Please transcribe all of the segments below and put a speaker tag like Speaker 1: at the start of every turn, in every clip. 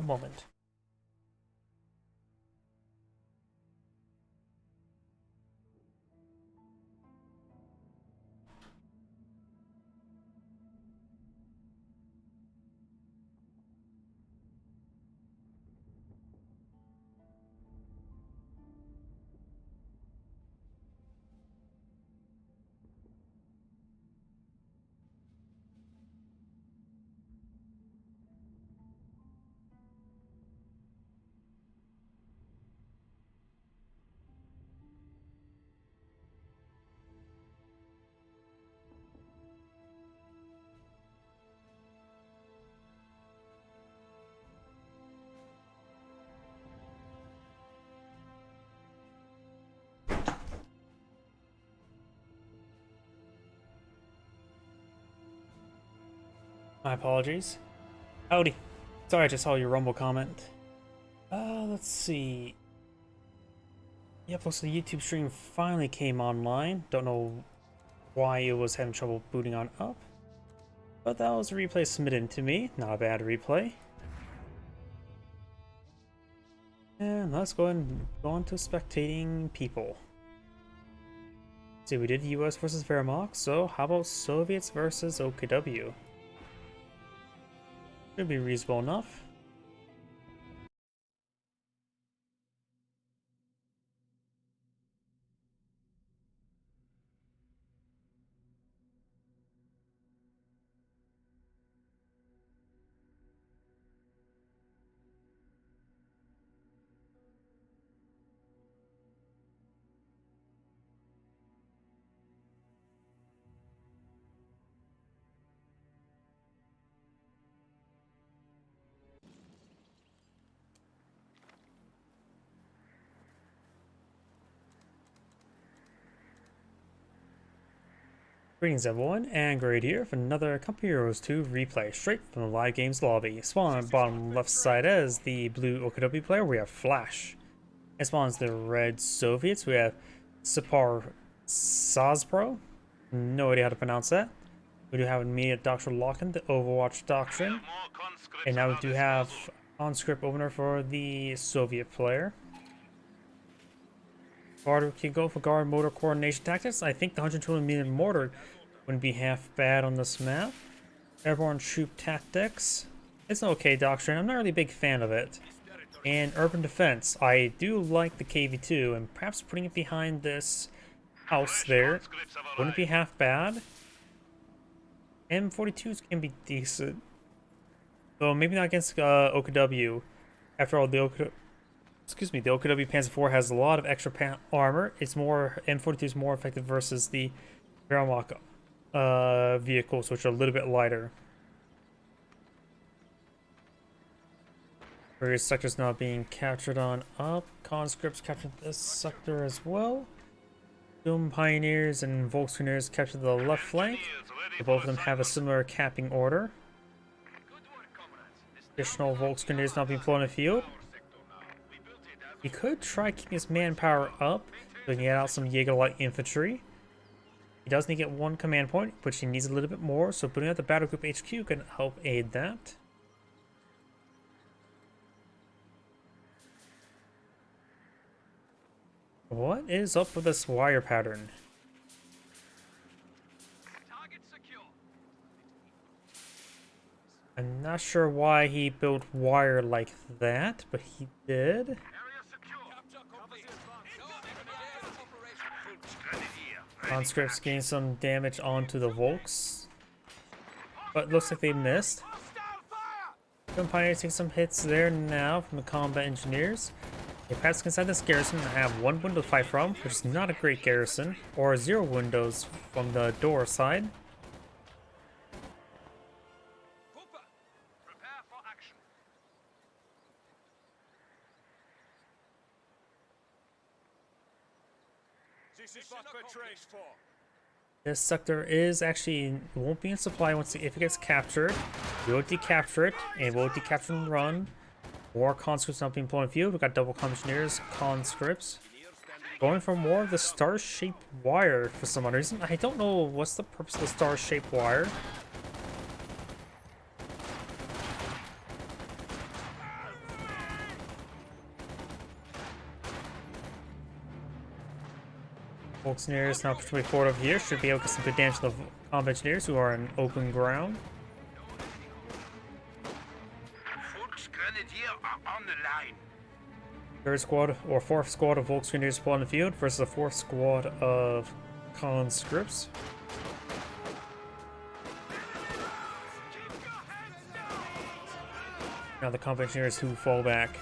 Speaker 1: One moment. My apologies. Howdy. Sorry, I just saw your Rumble comment. Let's see. Yep, looks like the YouTube stream finally came online. Don't know why it was having trouble booting on up. But that was a replay submitted to me. Not a bad replay. And let's go ahead and go on to spectating people. See, we did US versus Wehrmacht, so how about Soviets versus OKW? Should be reasonable enough. Greetings everyone, and Grade here for another Company Heroes 2 replay, straight from the Live Games lobby. Spawn on the bottom left side as the blue OKW player, we have Flash. And spawns the red Soviets, we have Sipar Sazpro. No idea how to pronounce that. We do have immediate Dr. Locken, the Overwatch Doctrine. And now we do have on-script opener for the Soviet player. Guard can go for guard motor coordination tactics. I think the 120mm mortar wouldn't be half bad on this map. Airborne troop tactics. It's an okay doctrine. I'm not really a big fan of it. And urban defense. I do like the KV2, and perhaps putting it behind this house there wouldn't be half bad. M42s can be decent, though maybe not against OKW. After all, the OKW Panzer IV has a lot of extra armor. It's more M42 is more effective versus the Wehrmacht vehicles, which are a little bit lighter. Various sectors not being captured on up. Conscripts captured this sector as well. Doom Pioneers and Volkskrieger captured the left flank. Both of them have a similar capping order. Additional Volkskrieger not being flown in the field. He could try keeping his manpower up, so he can get out some Jaeger light infantry. He does need to get one command point, which he needs a little bit more, so putting out the battle group HQ can help aid that. What is up with this wire pattern? I'm not sure why he built wire like that, but he did. Conscripts gain some damage onto the Volks, but looks like they missed. Pioneers take some hits there now from the combat engineers. They pass inside this garrison and have one window to fight from, which is not a great garrison, or 0 windows from the door side. This sector is actually won't be in supply once if it gets captured. We will decapture it, and we'll decapture and run. More conscripts not being pulled in field. We've got double engineers, conscripts. Going for more of the star-shaped wire for some odd reason. I don't know what's the purpose of the star-shaped wire. Volkswagens now pushing forward over here. Should be able to get some good damage to the combat engineers who are in open ground.
Speaker 2: Volksgrenadier are on the line.
Speaker 1: Third squad or fourth squad of Volksgrenadiers spawn in the field versus the fourth squad of conscripts. Now the combat engineers who fall back.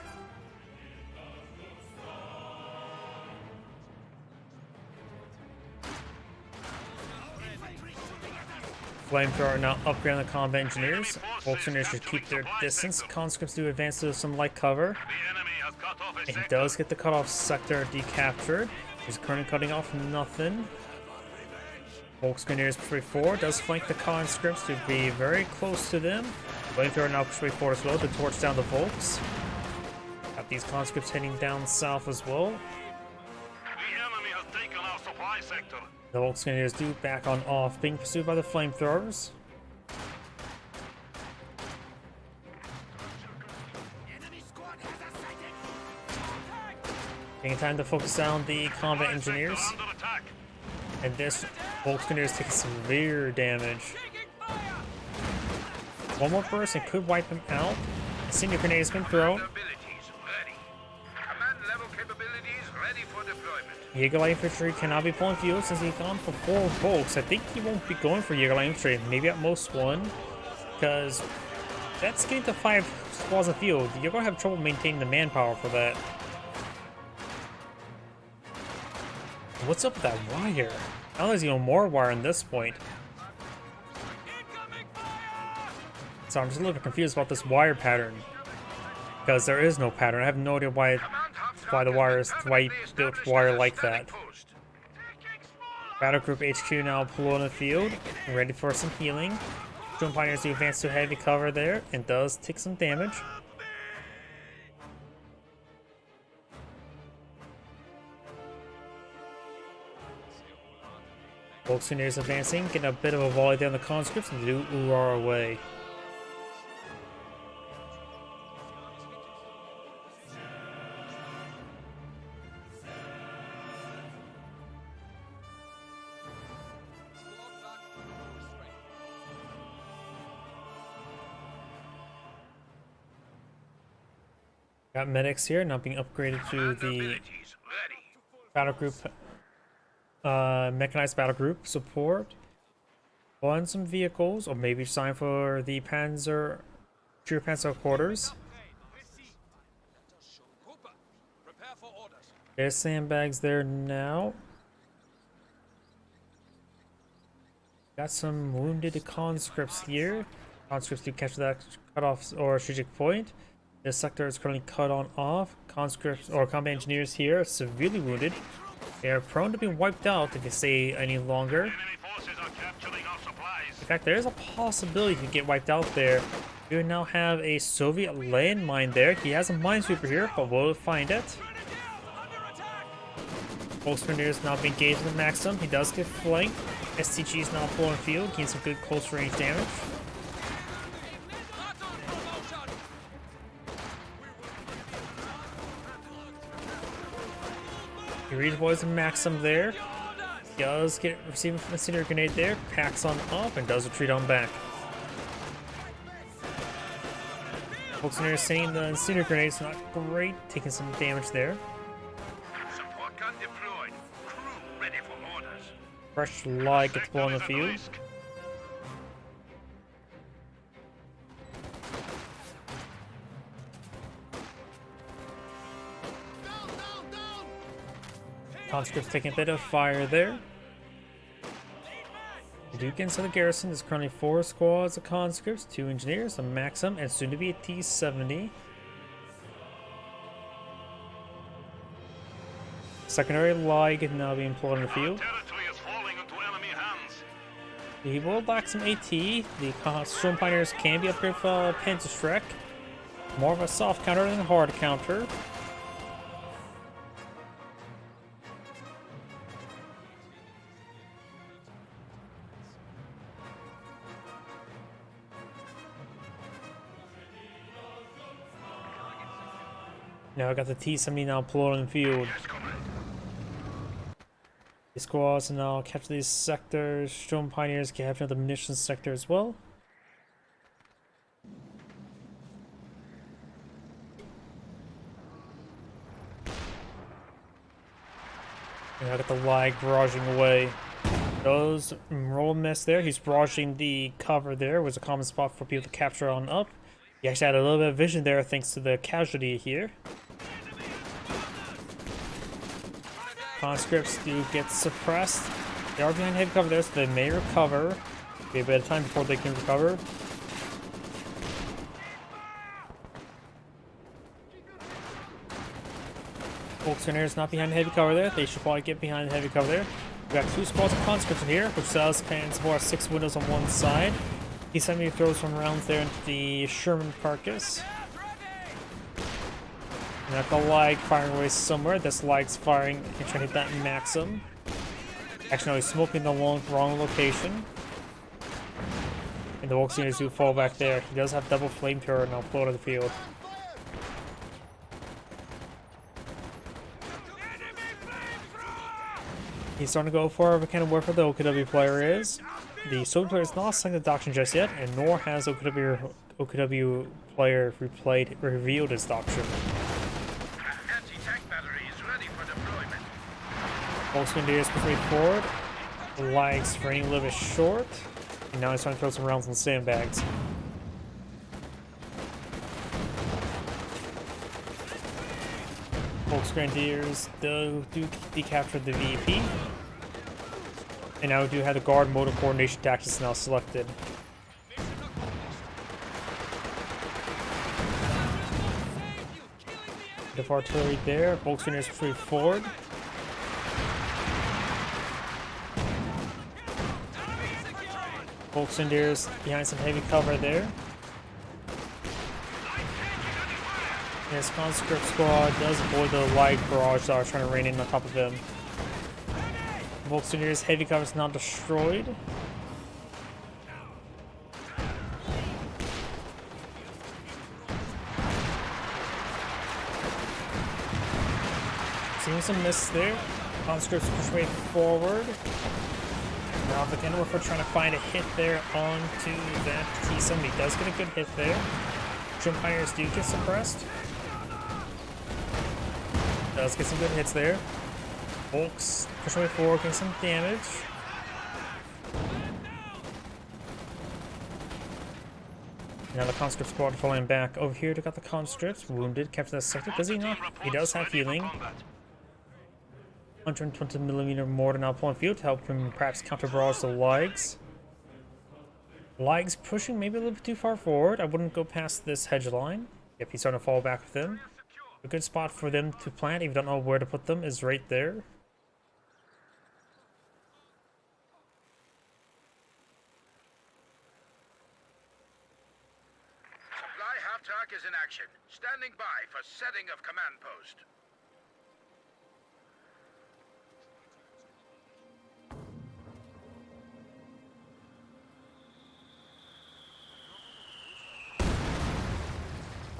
Speaker 1: Flamethrower now upgrading the combat engineers. Volksgrenadiers should keep their distance. Conscripts do advance to some light cover. And he does get the cutoff sector decaptured. He's currently cutting off nothing. Volksgrenadiers push forward, does flank the conscripts to be very close to them. Flamethrower now push forward as well to torch down the Volks. Got these conscripts heading down south as well.
Speaker 2: The enemy has taken our supply sector.
Speaker 1: The Volksgrenadiers do back on off, being pursued by the flamethrowers. Taking time to focus down the combat engineers. And this Volksgrenadiers taking severe damage. One more person could wipe him out. A senior grenade has been thrown.
Speaker 2: Abilities ready. Command level capabilities ready for deployment.
Speaker 1: Jaeger Light Infantry cannot be pulling fuel since he's gone for 4 Volks. I think he won't be going for Jaeger Light Infantry, maybe at most 1. Because that's getting to 5 squads of field. You're going to have trouble maintaining the manpower for that. What's up with that wire? Now there's even more wire in this point. So I'm just a little bit confused about this wire pattern. Because there is no pattern. I have no idea why the wire is built wire like that. Battle Group HQ now pulled on the field, ready for some healing. Drone Pioneers do advance to heavy cover there and does take some damage. Volksgrenadiers advancing, getting a bit of a volley down the conscripts and do our away. Got medics here, now being upgraded to the battle group, mechanized battle group support. On some vehicles, or maybe sign for the Panzer, True Panzer quarters. There's sandbags there now. Got some wounded conscripts here. Conscripts do capture that cutoff or strategic point. This sector is currently cut on off. Conscripts or combat engineers here are severely wounded. They are prone to being wiped out if they stay any longer. In fact, there is a possibility to get wiped out there. We now have a Soviet landmine there. He has a minesweeper here, but we'll find it. Volksgrenadiers now being engaged with Maxim. He does get flanked. STG is now pulling field, getting some good close range damage. He redeploys a Maxim there. Does get receiving from the incendiary grenade there. Packs on up and does retreat on back. Volksgrenadiers saying the incendiary grenade's not great, taking some damage there.
Speaker 2: Support gun deployed. Crew ready for orders.
Speaker 1: Fresh light gets blown on the field. Conscripts taking a bit of fire there. The Duke inside the garrison is currently 4 squads of conscripts, 2 engineers, a Maxim, and soon to be a T-70. Secondary Lig now being pulled in the field. He will lack some AT. The Storm Pioneers can be upgraded for Panzerschreck. More of a soft counter than a hard counter. Now I got the T-70 now pulled in the field. The squads and now capture these sectors. Storm Pioneers capture the munitions sector as well. And I got the lag barraging away. Those roll miss there. He's barraging the cover there. It was a common spot for people to capture on up. He actually had a little bit of vision there thanks to the casualty here. Conscripts do get suppressed. They are behind heavy cover there, so they may recover. Be a bit of time before they can recover. Volkswagen not behind heavy cover there. They should probably get behind heavy cover there. We got 2 squads of conscripts in here, which does can support 6 windows on one side. He sent me throws some rounds there into the Sherman carcass. And got the lag firing away somewhere. This lag's firing and trying to hit that Maxim. Actually, no, he's smoking the wrong location. And the Volkswagen do fall back there. He does have double flamethrower now float of the field. He's starting to go for what kind of warfare the OKW player is. The Soviet player is not selected the doctrine just yet, and nor has OKW player revealed his doctrine.
Speaker 2: Anti-tank battery is ready for deployment.
Speaker 1: Volkswagen is pushing forward. The lag's frame a little bit short. And now he's trying to throw some rounds on sandbags. Volksgrenadiers do decapture the VP. And now we do have the guard mode of coordination tactics now selected. The artillery there. Volksgrenadiers free forward. Volksgrenadiers behind some heavy cover there. This conscript squad does avoid the light barrage that are trying to rain in on top of them. Volksgrenadiers heavy cover is not destroyed. Seeing some miss there. Conscripts push way forward. Now the Kenworth trying to find a hit there onto that T-70. He does get a good hit there. Trim Pioneers do get suppressed. Does get some good hits there. Volks pushing way forward, getting some damage. Now the conscript squad falling back over here to got the conscripts wounded, capture that sector. Does he not? He does have healing. 120mm mortar now pulling field to help him perhaps counter barrage the Lags. Lags pushing maybe a little bit too far forward. I wouldn't go past this hedge line. Yep, he's starting to fall back with them. A good spot for them to plant, if you don't know where to put them, is right there.
Speaker 2: Supply half-track is in action. Standing by for setting of command post.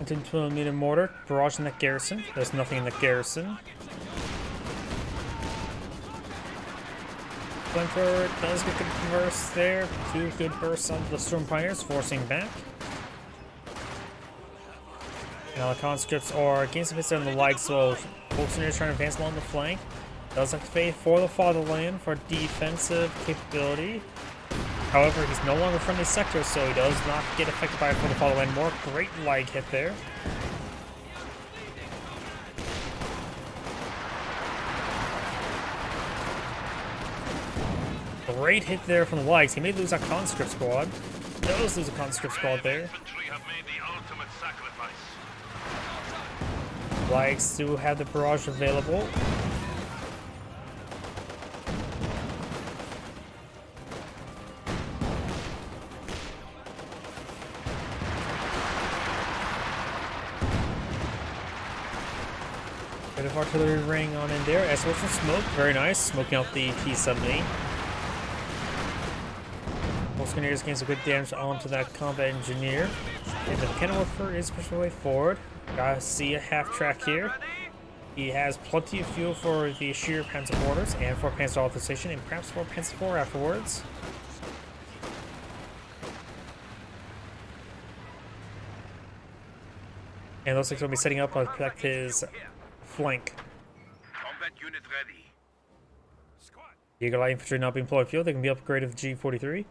Speaker 1: Into 12mm mortar, barrage in that garrison. There's nothing in the garrison. Flamethrower does get good bursts there. 2 good bursts onto the Storm Pioneers, forcing back. Now the conscripts are against the hits on the lag, so Volkswagen is trying to advance along the flank. Does activate for the fatherland for defensive capability. However, he's no longer from the sector, so he does not get affected by it for the fatherland more. Great lag hit there. Great hit there from the Lags. He may lose that conscript squad. He does lose a conscript squad there. Lags do have the barrage available. Bit of artillery ring on in there. S some smoke, very nice. Smoking out the T-70. Volksgrenadiers gain some good damage onto that combat engineer. And the Kenworth is pushing way forward. Gotta see a half track here. He has plenty of fuel for the sheer Panzer Mortars and for Panzer Authorization, and perhaps for Panzer IV afterwards. And looks like he'll be setting up to protect his flank.
Speaker 2: Combat unit ready.
Speaker 1: Jaeger Light Infantry not being employed fuel, they can be upgraded with G43.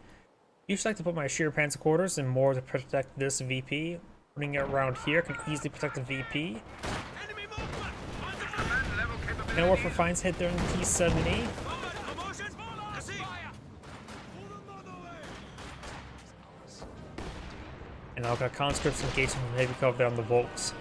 Speaker 1: Usually like to put my sheer Panzer quarters in more to protect this VP. Putting it around here can easily protect the VP. And Warfare finds hit there in T-70. And I've got conscripts engaging from heavy cover down the Volks.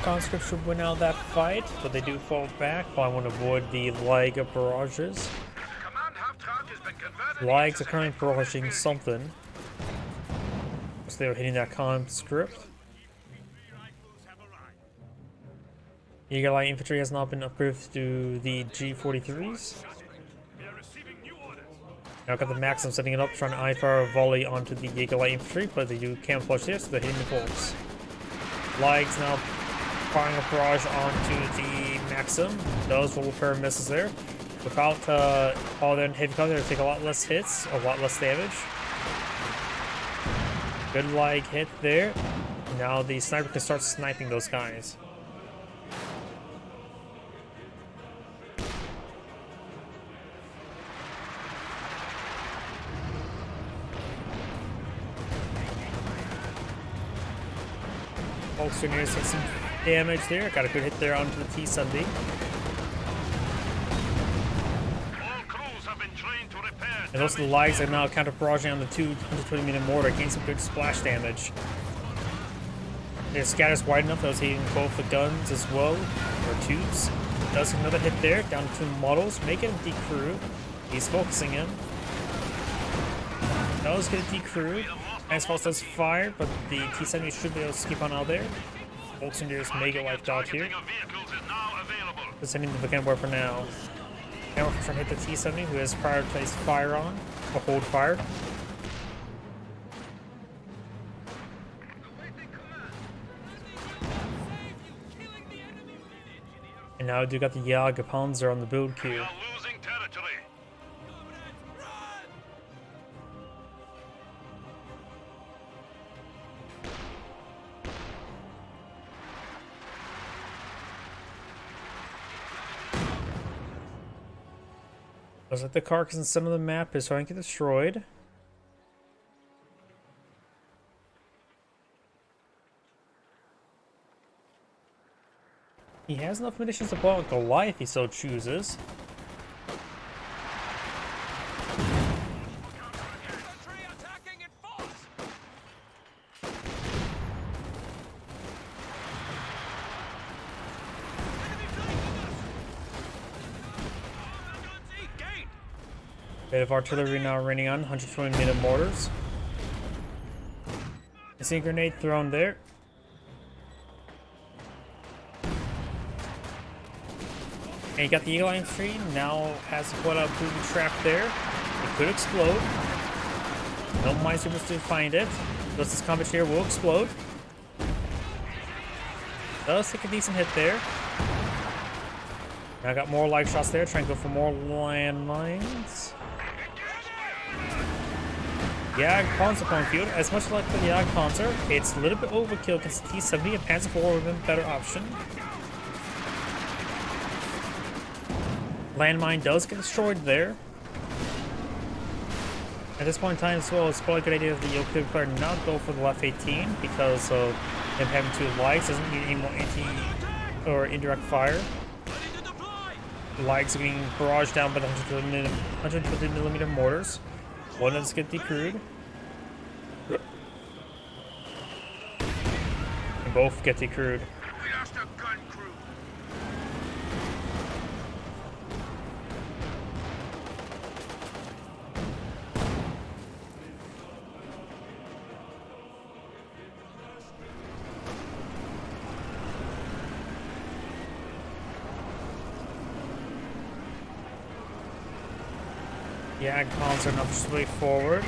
Speaker 1: Conscripts should win out that fight, but they do fall back. I want to avoid the lag of barrages. Lags are currently barraging something. So they were hitting that conscript. Jaeger Light Infantry has not been upgraded to the G43s. Now I've got the Maxim setting it up, trying to eye-fire a volley onto the Jaeger Light Infantry, but they do camouflage here, so they're hitting the Volks. Lags now firing a barrage onto the Maxim. Those will repair misses there. Without all their heavy cover, they'll take a lot less hits, a lot less damage. Good lag hit there. Now the sniper can start sniping those guys. Folks are near to take some damage there. Got a good hit there onto the T-70. And those are the lags that are now counter-barraging on the 220mm mortar, gain some good splash damage. Their scatter's wide enough that was hitting both the guns as well, or tubes. Does another hit there, down to 2 models, make it a decrew. He's focusing him. Does get a decrew. Nice False does fire, but the T-70 should be able to keep on out there. Volks and just mega wiped out here. Just sending the Vickenbauer for now. Now we're trying to hit the T-70, who has prioritized fire on, or hold fire. And now we do got the Jagerpanzer on the build queue. Looks like the carcass in some of the map is starting to get destroyed. He has enough munitions to blow out Goliath if he so chooses. Bit of artillery now raining on 120mm mortars. I see a grenade thrown there. And you got the Eagle Eye Infantry, now has put a booby trap there. It could explode. No minesweepers to find it. Does this combat here will explode. Does take a decent hit there. Now I got more light shots there, trying to go for more landmines. Jagerpanzer point field. As much like the Jagerpanzer, it's a little bit overkill against the T-70 and Panzer IV would have been a better option. Landmine does get destroyed there. At this point in time as well, it's probably a good idea of the Yokohama player not go for the left 18 because of him having 2 lights, doesn't need any more anti or indirect fire. The lights are being barraged down by the 150mm mortars. One of us get decrewed. And both get decrewed.
Speaker 2: We lost a gun crew.
Speaker 1: Yeah, Panzer not just way forward.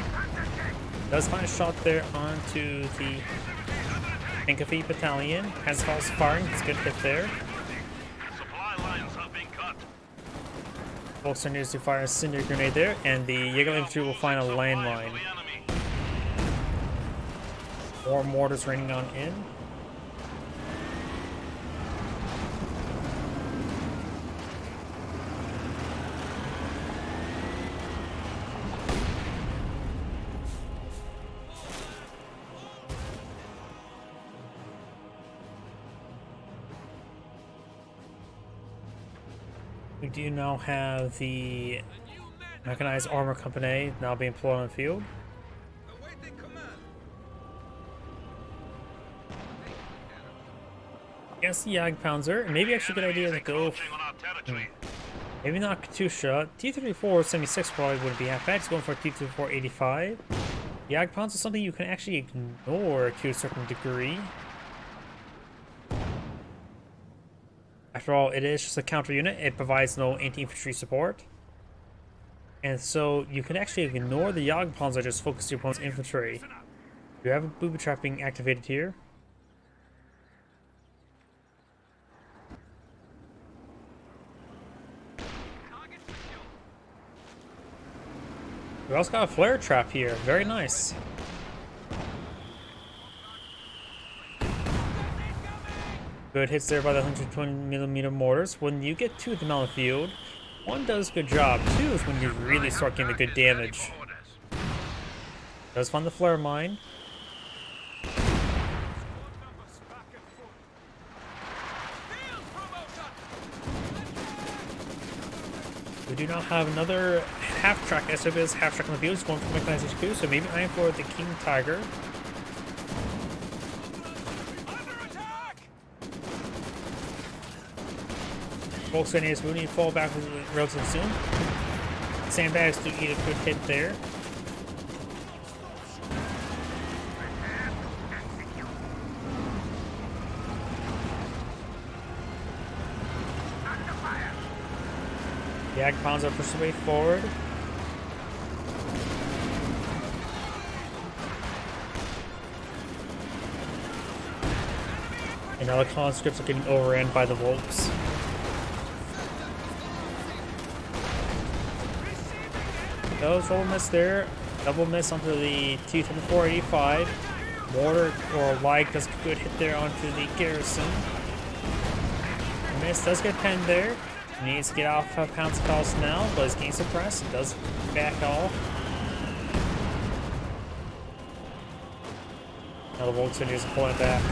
Speaker 1: Does find a shot there onto the Inkafi battalion. Has false firing. It's a good hit there.
Speaker 2: Supply lines have been cut.
Speaker 1: Volkster needs to fire a cinder grenade there, and the Jaeger infantry will find a landmine. More mortars raining on in. We do now have the Mechanized Armor Company now being employed on the field.
Speaker 2: Awaiting command.
Speaker 1: Yes, the Jagdpanzer. Maybe actually a good idea to go.
Speaker 2: On our territory.
Speaker 1: Maybe not Katusha. T-34 76 probably wouldn't be half bad. It's going for a T-34 85. Jagdpanzer is something you can actually ignore to a certain degree. After all, it is just a counter unit. It provides no anti-infantry support. And so you can actually ignore the Jagdpanzer, just focus your opponent's infantry. You have a booby trap being activated here. We also got a flare trap here. Very nice. Good hits there by the 120mm mortars. When you get two of them on the field, one does a good job. Two is when you really start getting the good damage. Does find the flare mine. We do now have another half-track SWS half-track on the field. It's going for Mechanized HQ, so maybe I am for the King Tiger. Volkswagen is moving to fall back relatively soon. Sandbags do eat a good hit there. The Jagdpanzer pushes way forward. And now the conscripts are getting overran by the Volks. Those double miss there. Double miss onto the T-34-85. Mortar or light does a good hit there onto the garrison. Miss does get penned there. Needs to get off of Panzerfaust now, but is getting suppressed. It does back off. Now the Volks is pulling back.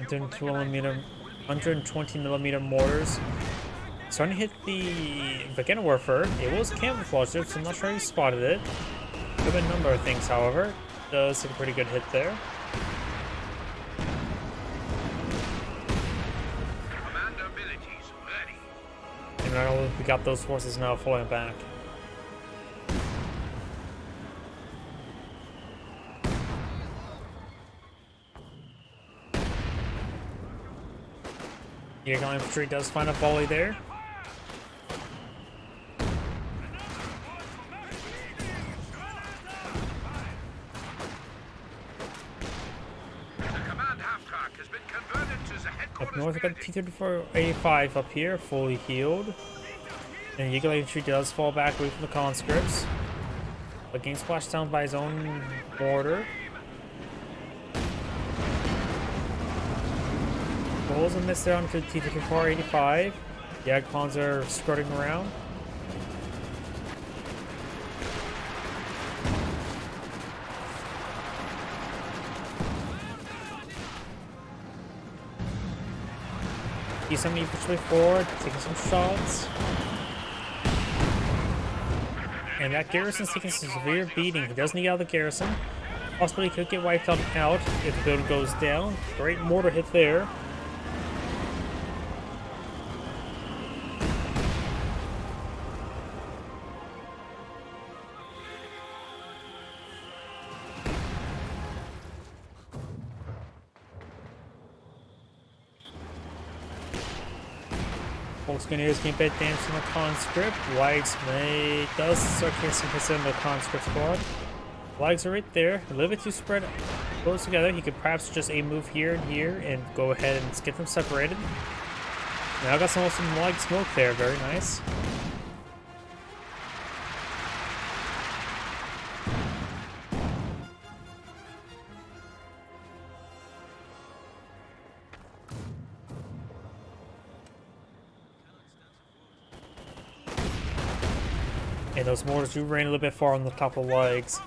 Speaker 1: Then 120mm mortars. Starting to hit the Wagenwerfer. It was camouflaged, so I'm not sure he spotted it. Could have been a number of things, however. Does take a pretty good hit there.
Speaker 2: Commander abilities ready.
Speaker 1: And now we got those forces now falling back. Jaeger infantry does find a volley there.
Speaker 2: The command half-track has been converted to the headquarters.
Speaker 1: Up north, we got T-34-85 up here, fully healed. And Jaeger infantry does fall back away from the conscripts. But getting splashed down by his own mortar. Rolls and miss there onto the T-34-85. Jagdpanzer skirting around. He's sending me push way forward, taking some shots. And that garrison's taking some severe beating. He does need out of the garrison. Possibly he could get wiped out if the building goes down. Great mortar hit there. Volksgunners gain bit damage from the conscript. Wags does start getting some hits in the conscript squad. Wags are right there, a little bit too spread close together. He could perhaps just a move here and here and go ahead and get them separated. Now got some Lag smoke there, very nice. And those mortars do rain a little bit far on the top of legs.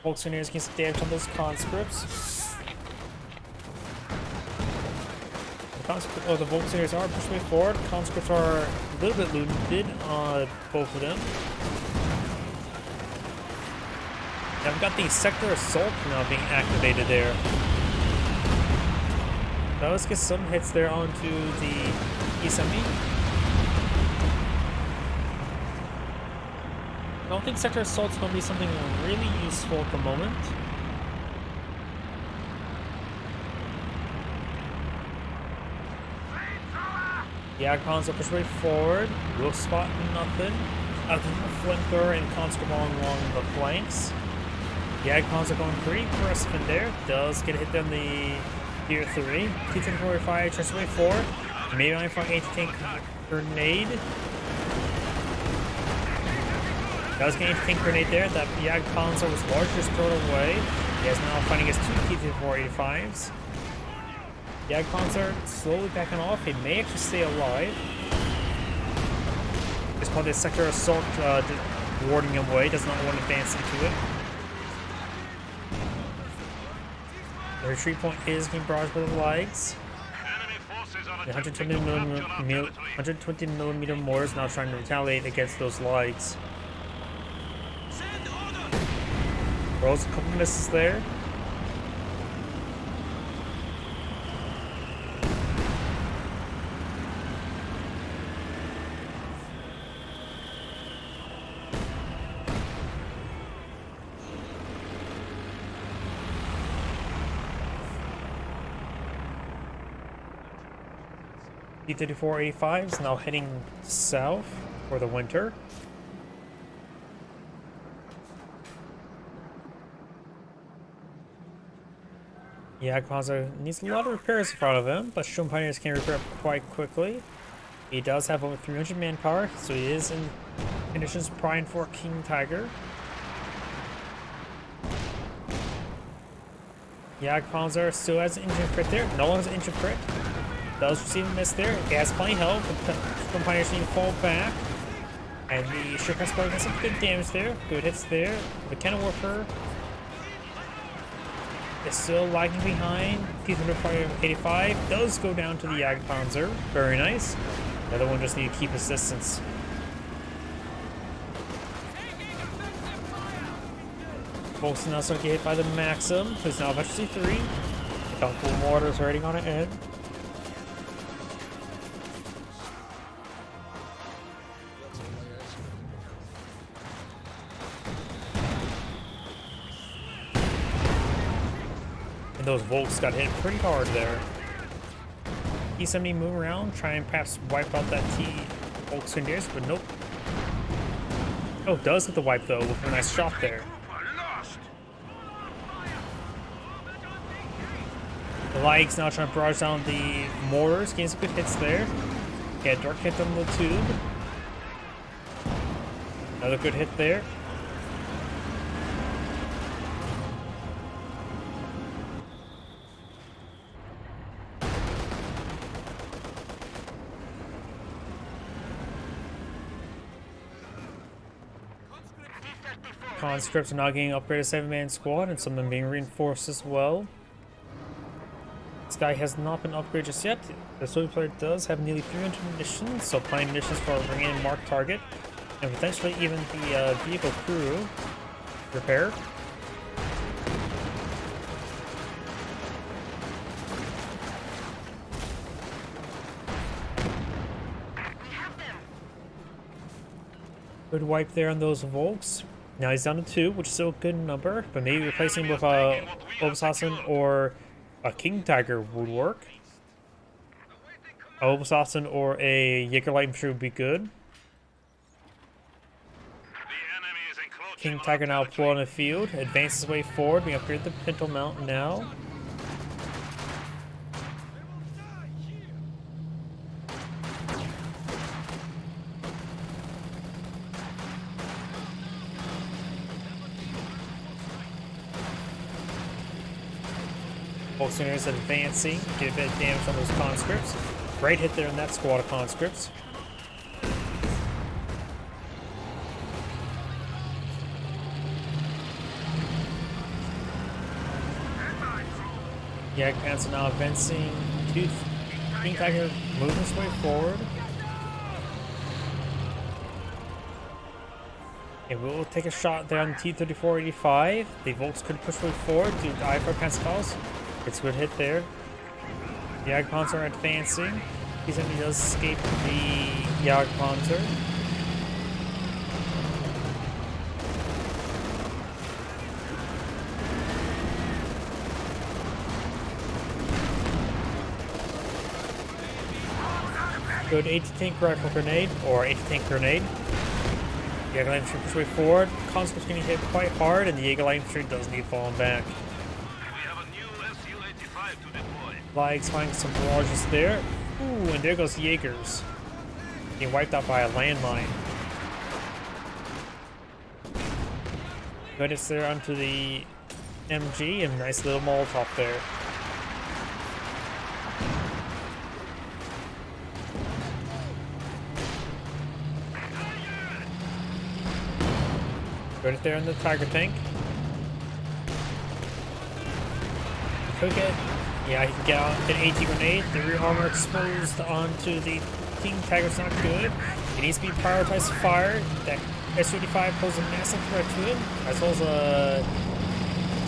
Speaker 1: Volksgunners can some damage on those conscripts. The Volksgunners are pushing forward. Conscripts are a little bit looted on both of them. Now we've got the Sector Assault now being activated there. Now let's get some hits there onto the E-70. I don't think Sector Assault's going to be something really useful at the moment. The Agpons will push way forward. Will spot nothing. Other than the flamethrower and conscript along the flanks. The Agpons are going pretty aggressive in there. Does get a hit on the Tier 3. T-1045 tries to way forward. Maybe only from anti-tank grenade. Does get an anti-tank grenade there. That Yag Panzer was largely just thrown away. He is now fighting his two T-485s. Yag Panzer slowly backing off. He may actually stay alive. It's called the Sector Assault warding him away. Does not want to advance into it. The retreat point is being barraged by the legs. The 120mm mortars now trying to retaliate against those legs. Rolls a couple misses there. T-3485 is now heading south for the winter. Yeah, Kwanzaa needs a lot of repairs in front of him, but Shun Pioneers can repair quite quickly. He does have over 300 manpower, so he is in conditions prime for King Tiger. Yeah, Kwanzaa still has an engine crit there. No one has an engine crit. Does receive a miss there. He has plenty of health, but Shun Pioneers need to fall back. And the Shuriken Squad gets some good damage there. Good hits there. The Cannon Warfare is still lagging behind. T-185 does go down to the Jagdpanzer. Very nice. The other one just needs to keep his distance. Folks now start to get hit by the Maxim, who's now about C3. A couple mortars already on an end. And those Volks got hit pretty hard there. E-70 move around, try and perhaps wipe out that Volksgunners, but nope. Oh, does hit the wipe though with a nice shot there. The Likes now trying to barrage down the mortars, getting some good hits there. Yeah, dark hit on the tube. Another good hit there. Conscripts are now getting upgraded 7-man squad, and some of them being reinforced as well. This guy has not been upgraded just yet. The soldier player does have nearly 300 munitions, so plenty of munitions for bringing in marked target, and potentially even the vehicle crew repair. Good wipe there on those Volks. Now he's down to 2, which is still a good number, but maybe replacing with a Obsassin or a King Tiger would work. A Obersassen or a Jägerlein would be good. King Tiger now pull on the field, advances his way forward. We upgrade the Pinto Mount now. Volkswagen is advancing, get a bit of damage on those conscripts. Great hit there in that squad of conscripts. Jagdpanzer now advancing. King Tiger moving his way forward. And we'll take a shot there on the T-34-85. The Volks could push way forward to the I-4 Panzerfaust. It's a good hit there. The Jagdpanzer are advancing. He simply does escape the Jagdpanzer. Good anti-tank rifle grenade or anti-tank grenade. The Jägerline infantry push way forward. Conscript's getting hit quite hard, and the Jägerline infantry does need falling back. Flags finding some barrages there. Ooh, and there goes the Jaegers. Getting wiped out by a landmine. Good hits there onto the MG, and nice little Molotov there. Good hit there in the Tiger tank. Could get. Yeah, he can get an AT grenade. The rear armor exposed onto the King Tiger's not good. It needs to be prioritized fire. That S-35 poses a massive threat to him, as well as a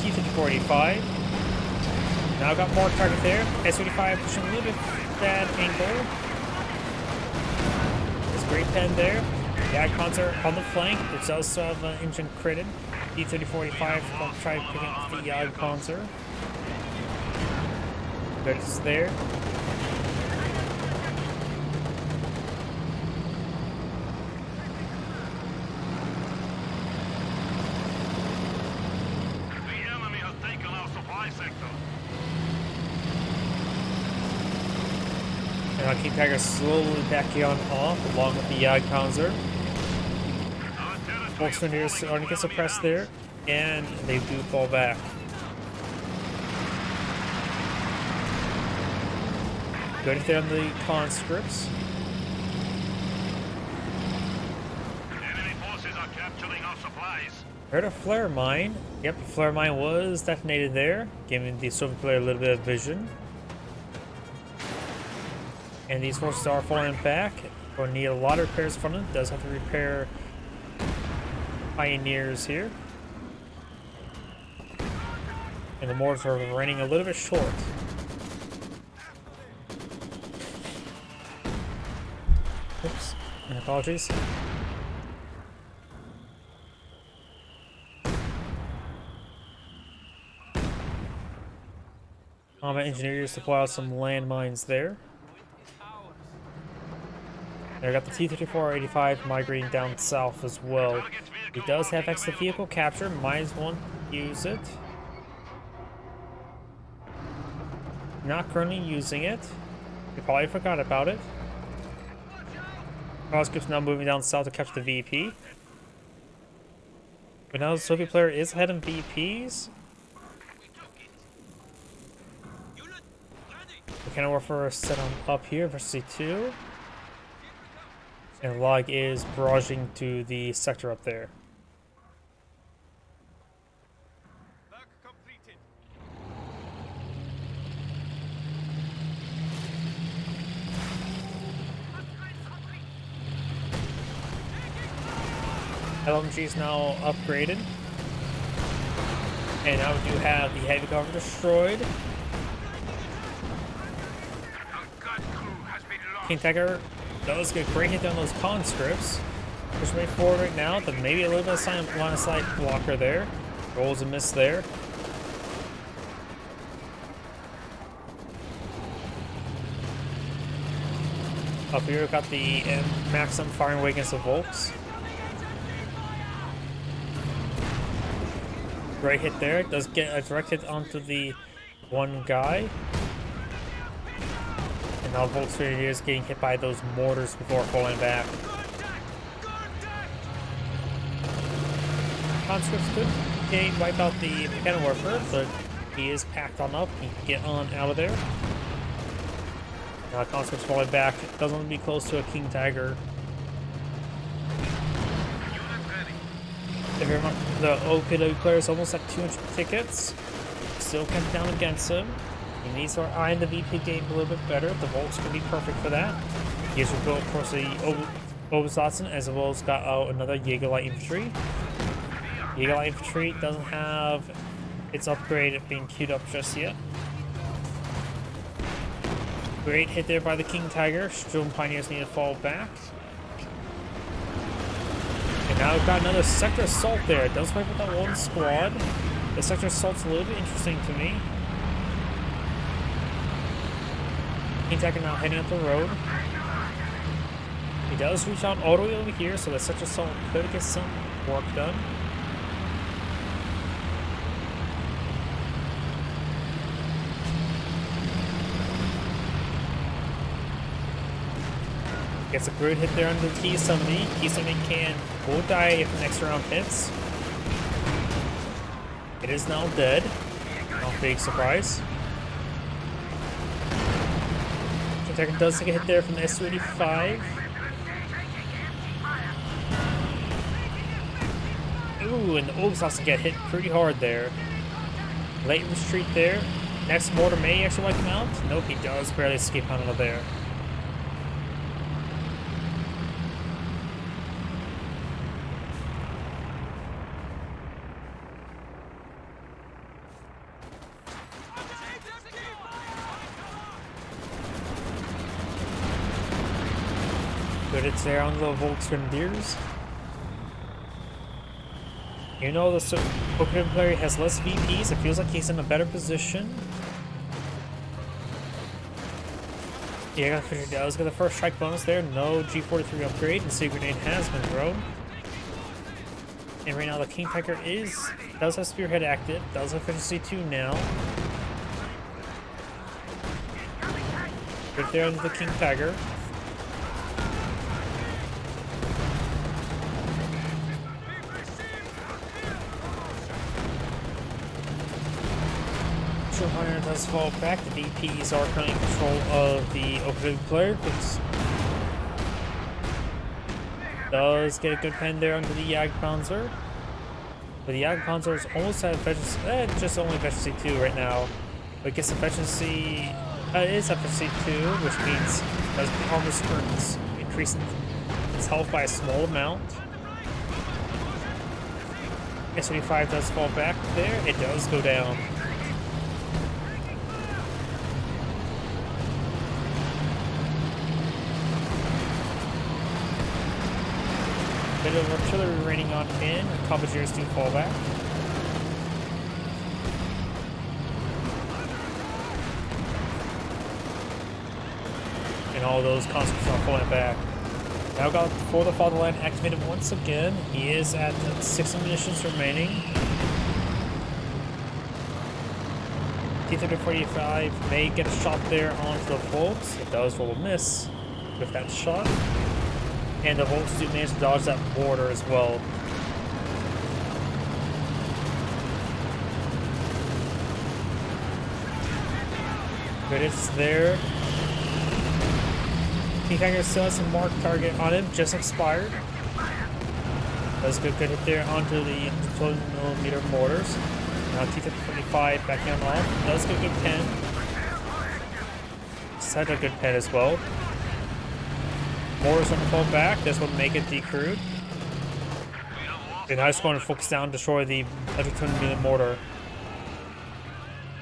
Speaker 1: T-34-85. Now I've got more target there. S-35 pushing a little bit bad angle. There's a great pen there. The Jagdpanzer on the flank, which does have an engine critted. T-34-85 will try to pick up the Jagdpanzer. Good, it's there.
Speaker 2: The enemy has taken our supply sector.
Speaker 1: And I'll keep Tiger slowly backing on off along with the Jagdpanzer. Volkswagen is starting to get suppressed there, and they do fall back. Good there on the conscripts.
Speaker 2: Enemy forces are capturing our supplies.
Speaker 1: Heard a flare mine. Yep, the flare mine was detonated there, giving the Soviet player a little bit of vision. And these forces are falling back. We'll need a lot of repairs from them. Does have to repair pioneers here. And the mortars are running a little bit short. Oops, my apologies. Combat engineers deploy out some landmines there. And I got the T-34-85 migrating down south as well. He does have extra vehicle capture, might as well use it. Not currently using it. They probably forgot about it. Conscript's now moving down south to capture the VP. But now the Soviet player is ahead in VPs. The cannon warfare is set on up here versus C2. And Log is barraging to the sector up there. LMG is now upgraded. And now we do have the heavy cover destroyed. King Tiger does get a great hit on those conscripts. Push way forward right now, but maybe a little bit of line of sight blocker there. Rolls a miss there. Up here, we've got the Maxim firing away against the Volks. Great hit there. Does get a direct hit onto the one guy. And now Volks is getting hit by those mortars before falling back. Conscripts could wipe out the Cannon Warfare, but he is packed on up. He can get on out of there. Now Conscripts falling back. Doesn't want to be close to a King Tiger. The OKW player is almost at 200 tickets. Still comes down against him. He needs to eye the VP game a little bit better. The Volks can be perfect for that. He has rebuilt, of course, the Obersatzen, as well as got out another Jaeger Light Infantry. Jaeger Light Infantry doesn't have its upgrade being queued up just yet. Great hit there by the King Tiger. Sturm Pioneers need to fall back. And now we've got another Sector Assault there. It does wipe with that one squad. The Sector Assault's a little bit interesting to me. King Tiger now heading up the road. He does reach out all the way over here, so the Sector Assault could get some work done. Gets a great hit there on the T-70. T-70 will die if the next round hits. It is now dead. Not a big surprise. Attacker does take a hit there from the S-35. Ooh, and the Oaks also get hit pretty hard there. Late retreat there. Next mortar may actually wipe him out. Nope, he does barely escape out of there. Good hits there on the Volksgrenadiers. You know the Pokemon player has less VPs, it feels like he's in a better position. Yeah, does get the first strike bonus there. No G43 upgrade, and Sea Grenade has been thrown. And right now the King Tiger does have Spearhead active, does have Efficiency 2 now. Good there under the King Tiger. Hunter does fall back. The DPs are currently in control of the OKW player, which does get a good pen there under the Jagdpanzer. But the Jagdpanzer is almost at efficiency, just only efficiency 2 right now. But it gets efficiency, it is efficiency 2, which means as the armor skirts increasing its health by a small amount. S-35 does fall back there. It does go down. Bit of artillery raining on in, the Commandeers do fall back. And all those conscripts are falling back. Now got For the Fatherland activated once again. He is at 6 munitions remaining. T-35 may get a shot there onto the Volks. It does roll a miss with that shot. And the Volks do manage to dodge that border as well. Good hits there. King Tiger still has a marked target on him, just expired. Does a good hit there onto the 12mm mortars. Now T-35 backing on off. Does get a good pen. Such a good pen as well. Mortars on the fall back. This will make it decrewed. And I just want to focus down, destroy the 12mm mortar.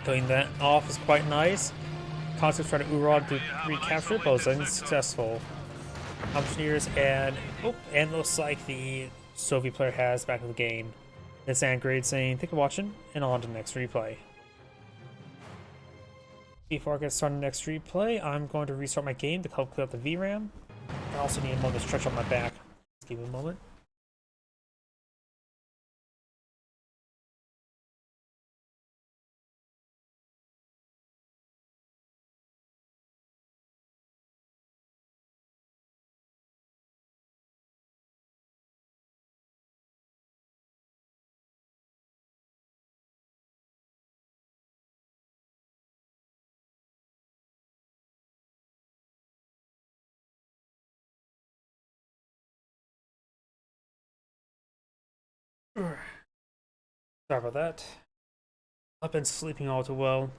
Speaker 1: Doing that off is quite nice. Conscripts try to Urod to recapture it, but was unsuccessful. Engineers and and looks like the Soviet player has back in the game. It's Angrade saying, thank you for watching, and on to the next replay. Before I get started next replay, I'm going to restart my game to help clear out the VRAM. I also need a moment to stretch out my back. Just give me a moment. Sorry about that. I've been sleeping all too well.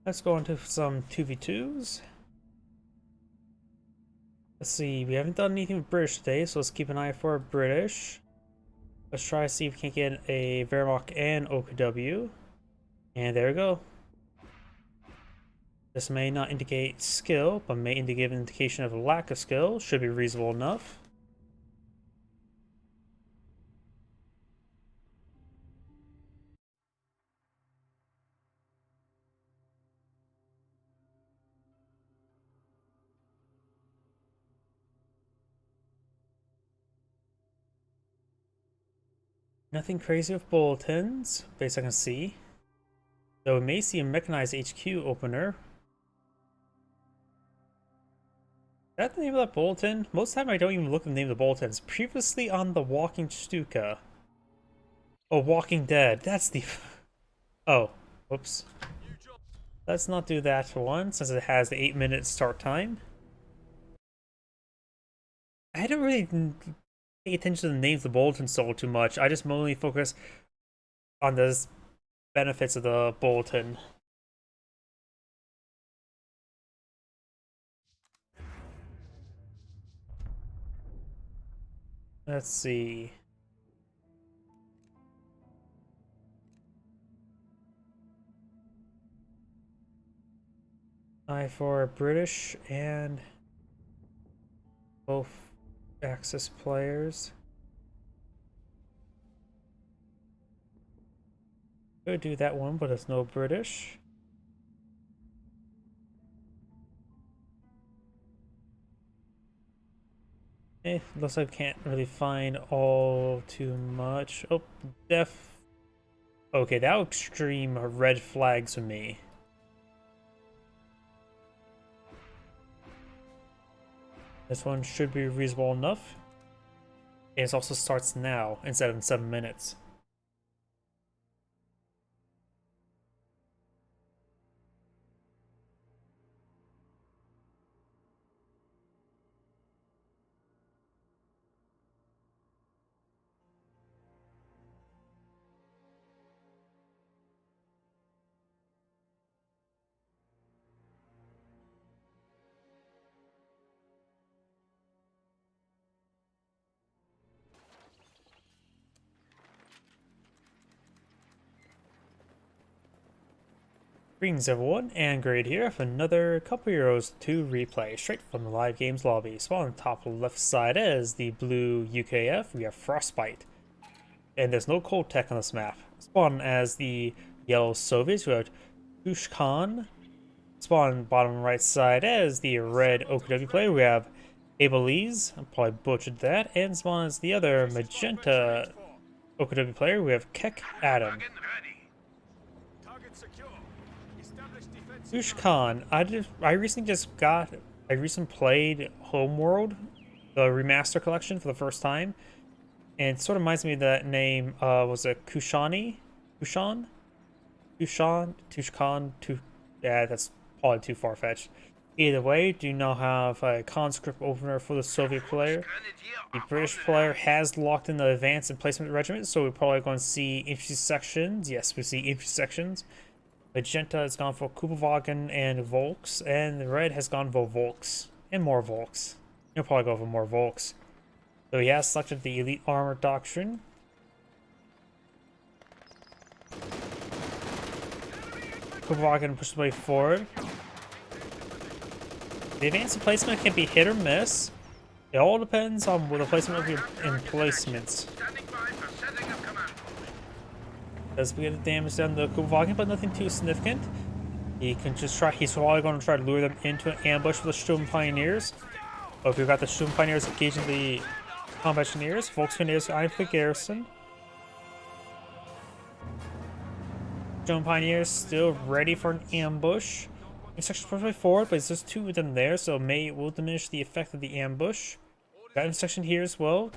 Speaker 1: Let's go into some 2v2s. Let's see, we haven't done anything with British today, so let's keep an eye for British. Let's try to see if we can get a Wehrmacht and OKW. And there we go. This may not indicate skill, but may indicate an indication of a lack of skill. Should be reasonable enough. Nothing crazy with bulletins, based I can see. Though we may see a mechanized HQ opener. Is that the name of that bulletin? Most of the time I don't even look at the name of the bulletins. Previously on the Walking Stuka. Oh, Walking Dead. That's the... Oh, whoops. Let's not do that one, since it has the 8-minute start time. I don't really pay attention to the names of the bulletin so too much. I just mainly focus on the benefits of the bulletin. Let's see. Eye for British and both Axis players. Could do that one, but it's no British. Looks like I can't really find all too much. Oh, def. Okay, that was extreme red flags for me. This one should be reasonable enough. And it also starts now instead of in 7 minutes. Greetings everyone, and Grade here for another Couple Heroes 2 replay, straight from the live games lobby. Spawn on the top left side is the blue UKF, we have Frostbite. And there's no cold tech on this map. Spawn as the yellow Soviets, we have Tushkan. Spawn bottom right side as the red OKW player, we have Abelize, I probably butchered that. And spawn as the other magenta OKW player, we have Kek Adam. Tushkan, I recently played Homeworld, the remaster collection for the first time, and it sort of reminds me of that name. Was it Kushani? Kushan? Tushkan? Yeah, that's probably too far fetched. Either way, do now have a conscript opener for the Soviet player. The British player has locked in the advanced and placement regiment, so we're probably going to see infantry sections. Yes, we see infantry sections. Magenta has gone for Kugelwagen and Volks, and the red has gone for Volks, and more Volks. He'll probably go for more Volks. So he has selected the Elite Armor Doctrine. Kubagan pushes away forward. The advanced placement can be hit or miss. It all depends on the placement of your emplacements.
Speaker 2: Standing by for setting of command.
Speaker 1: Does get the damage done to Kubagan, but nothing too significant. He can just try. He's probably going to try to lure them into an ambush for the Sturm Pioneers. But if you've got the Sturm Pioneers engaging the Combat Engineers, Volksgrenadiers eyeing for the garrison. Sturm Pioneers still ready for an ambush. Section pushes forward, but there's two of them there, so it will diminish the effect of the ambush. Got section here as well,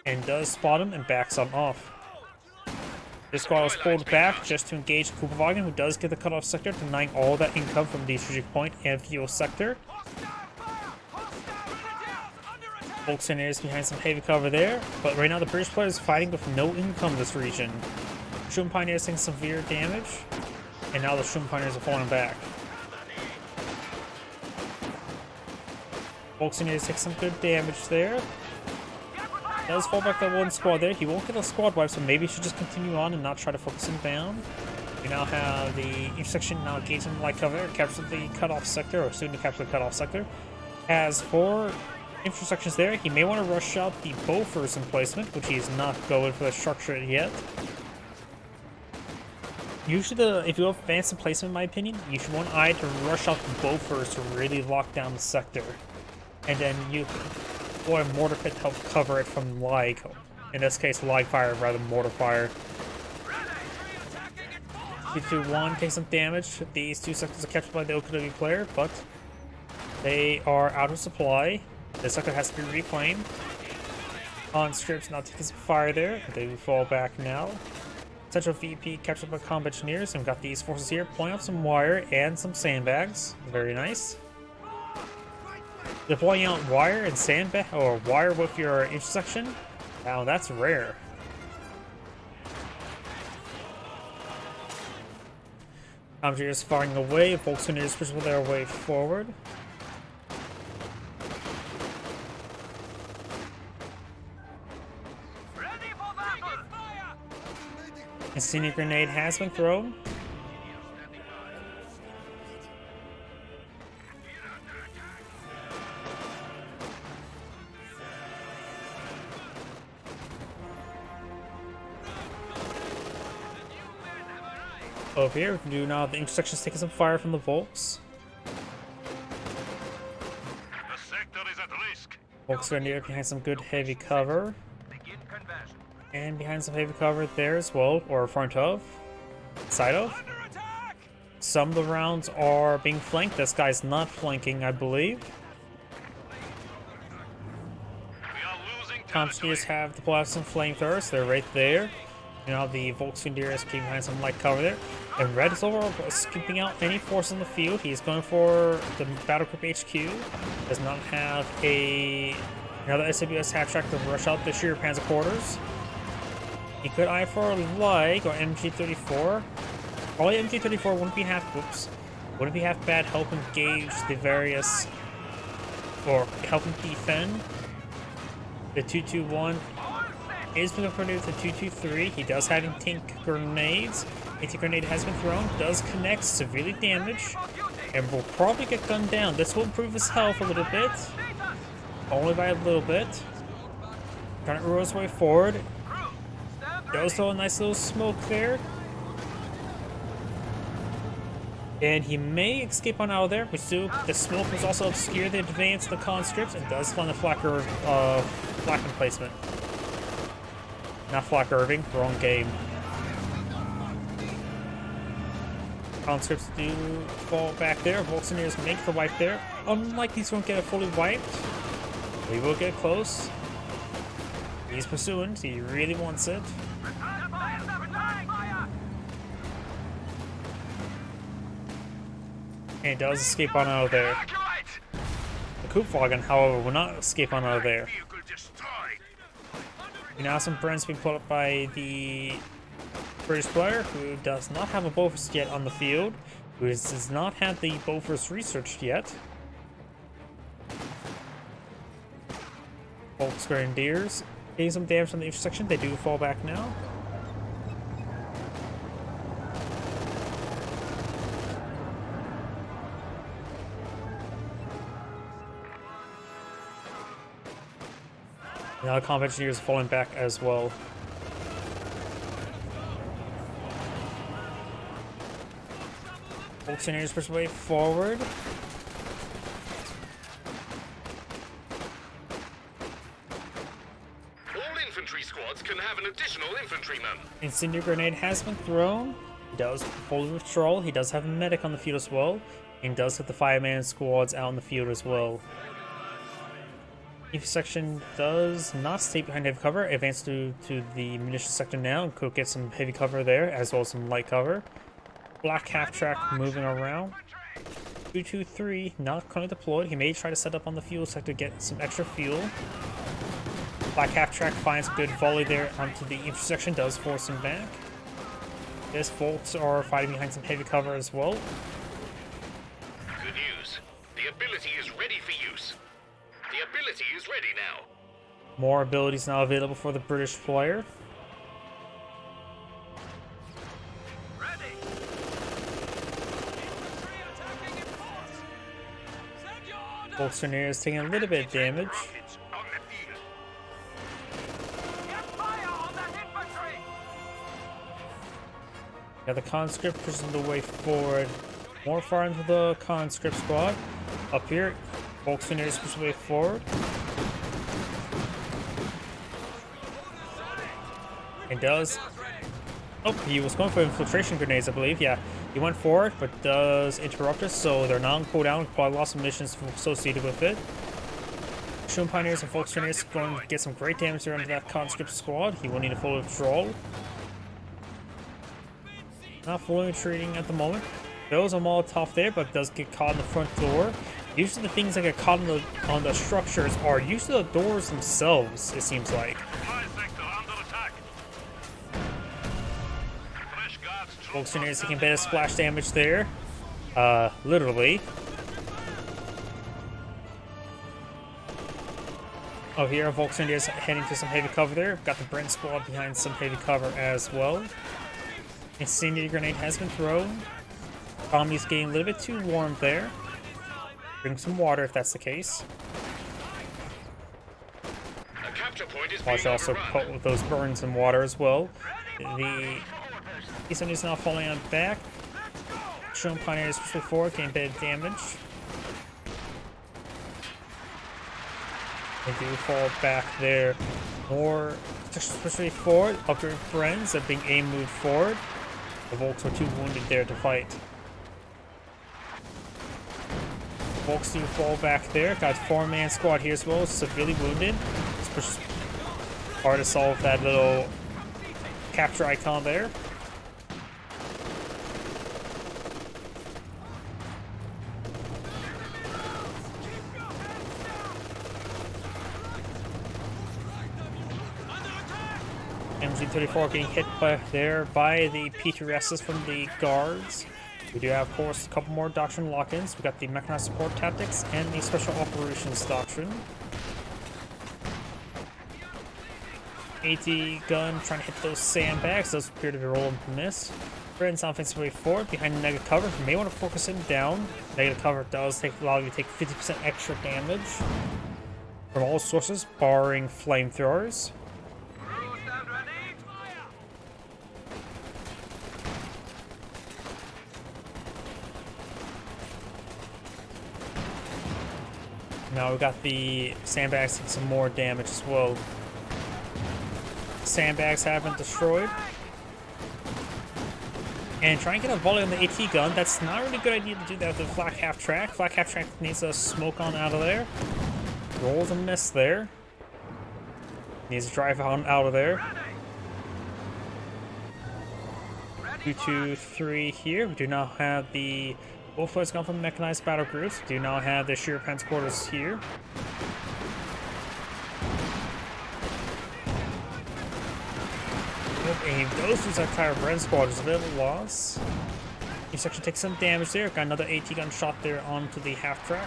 Speaker 1: and does spot him and backs on off. This squad was pulled back just to engage Kubagan, who does get the cutoff sector, denying all that income from the strategic point and fuel sector. Volksgrenadiers behind some heavy cover there, but right now the British player is fighting with no income in this region. Sturm Pioneers taking severe damage, and now the Sturm Pioneers are falling back. Volksgrenadiers take some good damage there. Does fall back that one squad there. He won't get a squad wipe, so maybe he should just continue on and not try to focus him down. We now have the intersection now engaging light cover, capture the cutoff sector, or soon to capture the cutoff sector. Has 4 intersections there. He may want to rush out the Bofors emplacement, which he is not going for the structure yet. Usually, if you have advanced emplacement, in my opinion, you should want I to rush out the Bofors to really lock down the sector. And then you or a mortar pit to help cover it from lag. In this case, lag fire rather than mortar fire. 3-2-1 takes some damage. These two sectors are captured by the OKW player, but they are out of supply. The sector has to be reclaimed. Conscripts not taking some fire there. They will fall back now. Central VP captured by combat engineers, and we've got these forces here pulling out some wire and some sandbags. Very nice. Deploying out wire and sandbag, or wire with your intersection. Now that's rare. Engineers firing away. Volksgrenadiers pushing their way forward.
Speaker 2: Ready for battle!
Speaker 1: A senior grenade has been thrown. Over here, we can do now the intersection's taking some fire from the Volks.
Speaker 2: The sector is at risk.
Speaker 1: Volksgrenadier behind some good heavy cover.
Speaker 2: Begin conversion.
Speaker 1: And behind some heavy cover there as well, or front of, side of.
Speaker 2: Under attack!
Speaker 1: Some of the rounds are being flanked. This guy's not flanking, I believe.
Speaker 2: We are losing
Speaker 1: Engineers have the blast and flamethrowers. They're right there. You know, the Volksgrenadiers keep behind some light cover there. And Red is over skipping out any force in the field. He's going for the Battle Group HQ. Does not have another SWS half track to rush out the Sheer Panzer quarters. He could eye for Lig or MG34. Probably MG34 wouldn't be half bad. Help engage the various, or help him defend. The 221 is being upgraded to 223. He does have tank grenades. Anti-grenade has been thrown, does connect, severely damaged, and will probably get gunned down. This will improve his health a little bit, only by a little bit. Trying to roll his way forward. Does throw a nice little smoke there. And he may escape on out of there, which the smoke was also obscure the advance of the conscripts, and does find the flak emplacement. Not Flak Irving, wrong game. Conscripts do fall back there. Volksgrenadiers make the wipe there. Unlikely he's going to get it fully wiped. We will get close. He's pursuing. He really wants it. And does escape on out of there. The Kupfwagen, however, will not escape on out of there. Now some burns being put up by the British player, who does not have a Bofors yet on the field, who does not have the Bofors researched yet. Volksgrenadiers getting some damage on the intersection. They do fall back now. Now the combat engineers are falling back as well. Volk engineers push way forward.
Speaker 2: All infantry squads can have an additional infantryman.
Speaker 1: Incendiary grenade has been thrown. He does fully withdraw. He does have a medic on the field as well. And does have the fireman squads out in the field as well. Infantry section does not stay behind heavy cover. Advance to the munitions sector now and could get some heavy cover there as well as some light cover. Black half track moving around. 223 not currently deployed. He may try to set up on the fuel sector to get some extra fuel. Black half track finds a good volley there onto the intersection, does force him back. Yes, Volks are fighting behind some heavy cover as well.
Speaker 2: Good news. The ability is ready for use. The ability is ready now.
Speaker 1: More abilities now available for the British player.
Speaker 2: Ready.
Speaker 1: Volks is taking a little bit of damage.
Speaker 2: Rockets on the field.
Speaker 1: Got the conscript pushing the way forward. More far into the conscript squad. Up here, Volks push the way forward. It does. Oh, he was going for infiltration grenades, I believe. Yeah, he went forward, but does interrupt us, so they're not on cooldown. Probably lost some missions associated with it. Shun Pioneers and Volks going to get some great damage there under that conscript squad. He will need a full withdrawal. Not fully retreating at the moment. There was a Molotov there, but does get caught in the front door. Usually the things that get caught on the structures are usually the doors themselves, it seems like. Volks taking a bit of splash damage there. Literally. Oh, here, Volks heading to some heavy cover there. Got the Brent squad behind some heavy cover as well. Incendiary grenade has been thrown. Tommy's getting a little bit too warm there. Bring some water if that's the case. Watch also put with those burns and water as well. The E-70 is now falling on back. Shun Pioneers push forward, getting a bit of damage. They do fall back there. More push forward. Upgrade friends are being aimed moved forward. The Volks were too wounded there to fight. Volks do fall back there. Got 4-man squad here as well, severely wounded. Let's push hard to solve that little capture icon there. MG34 getting hit by the P2Ss from the guards. We do have, of course, a couple more doctrine lock-ins. We got the mechanized support tactics and the special operations doctrine. AT gun trying to hit those sandbags. Those appear to be rolling to miss. Britain's offensive way forward behind negative cover. You may want to focus him down. Negative cover does allow you to take 50% extra damage from all sources, barring flamethrowers. Now we got the sandbags taking some more damage as well. Sandbags have been destroyed. And try and get a volley on the AT gun. That's not a really good idea to do that with the flak half track. Flak half track needs a smoke on out of there. Rolls a miss there. Needs to drive on out of there. 2, 2, 3 here. We do not have the both flights come from mechanized battle groups. Do not have the sheer pens quarters here. And he goes through that entire Brent squad. There's a bit of a loss. Each section takes some damage there. Got another AT gun shot there onto the half track.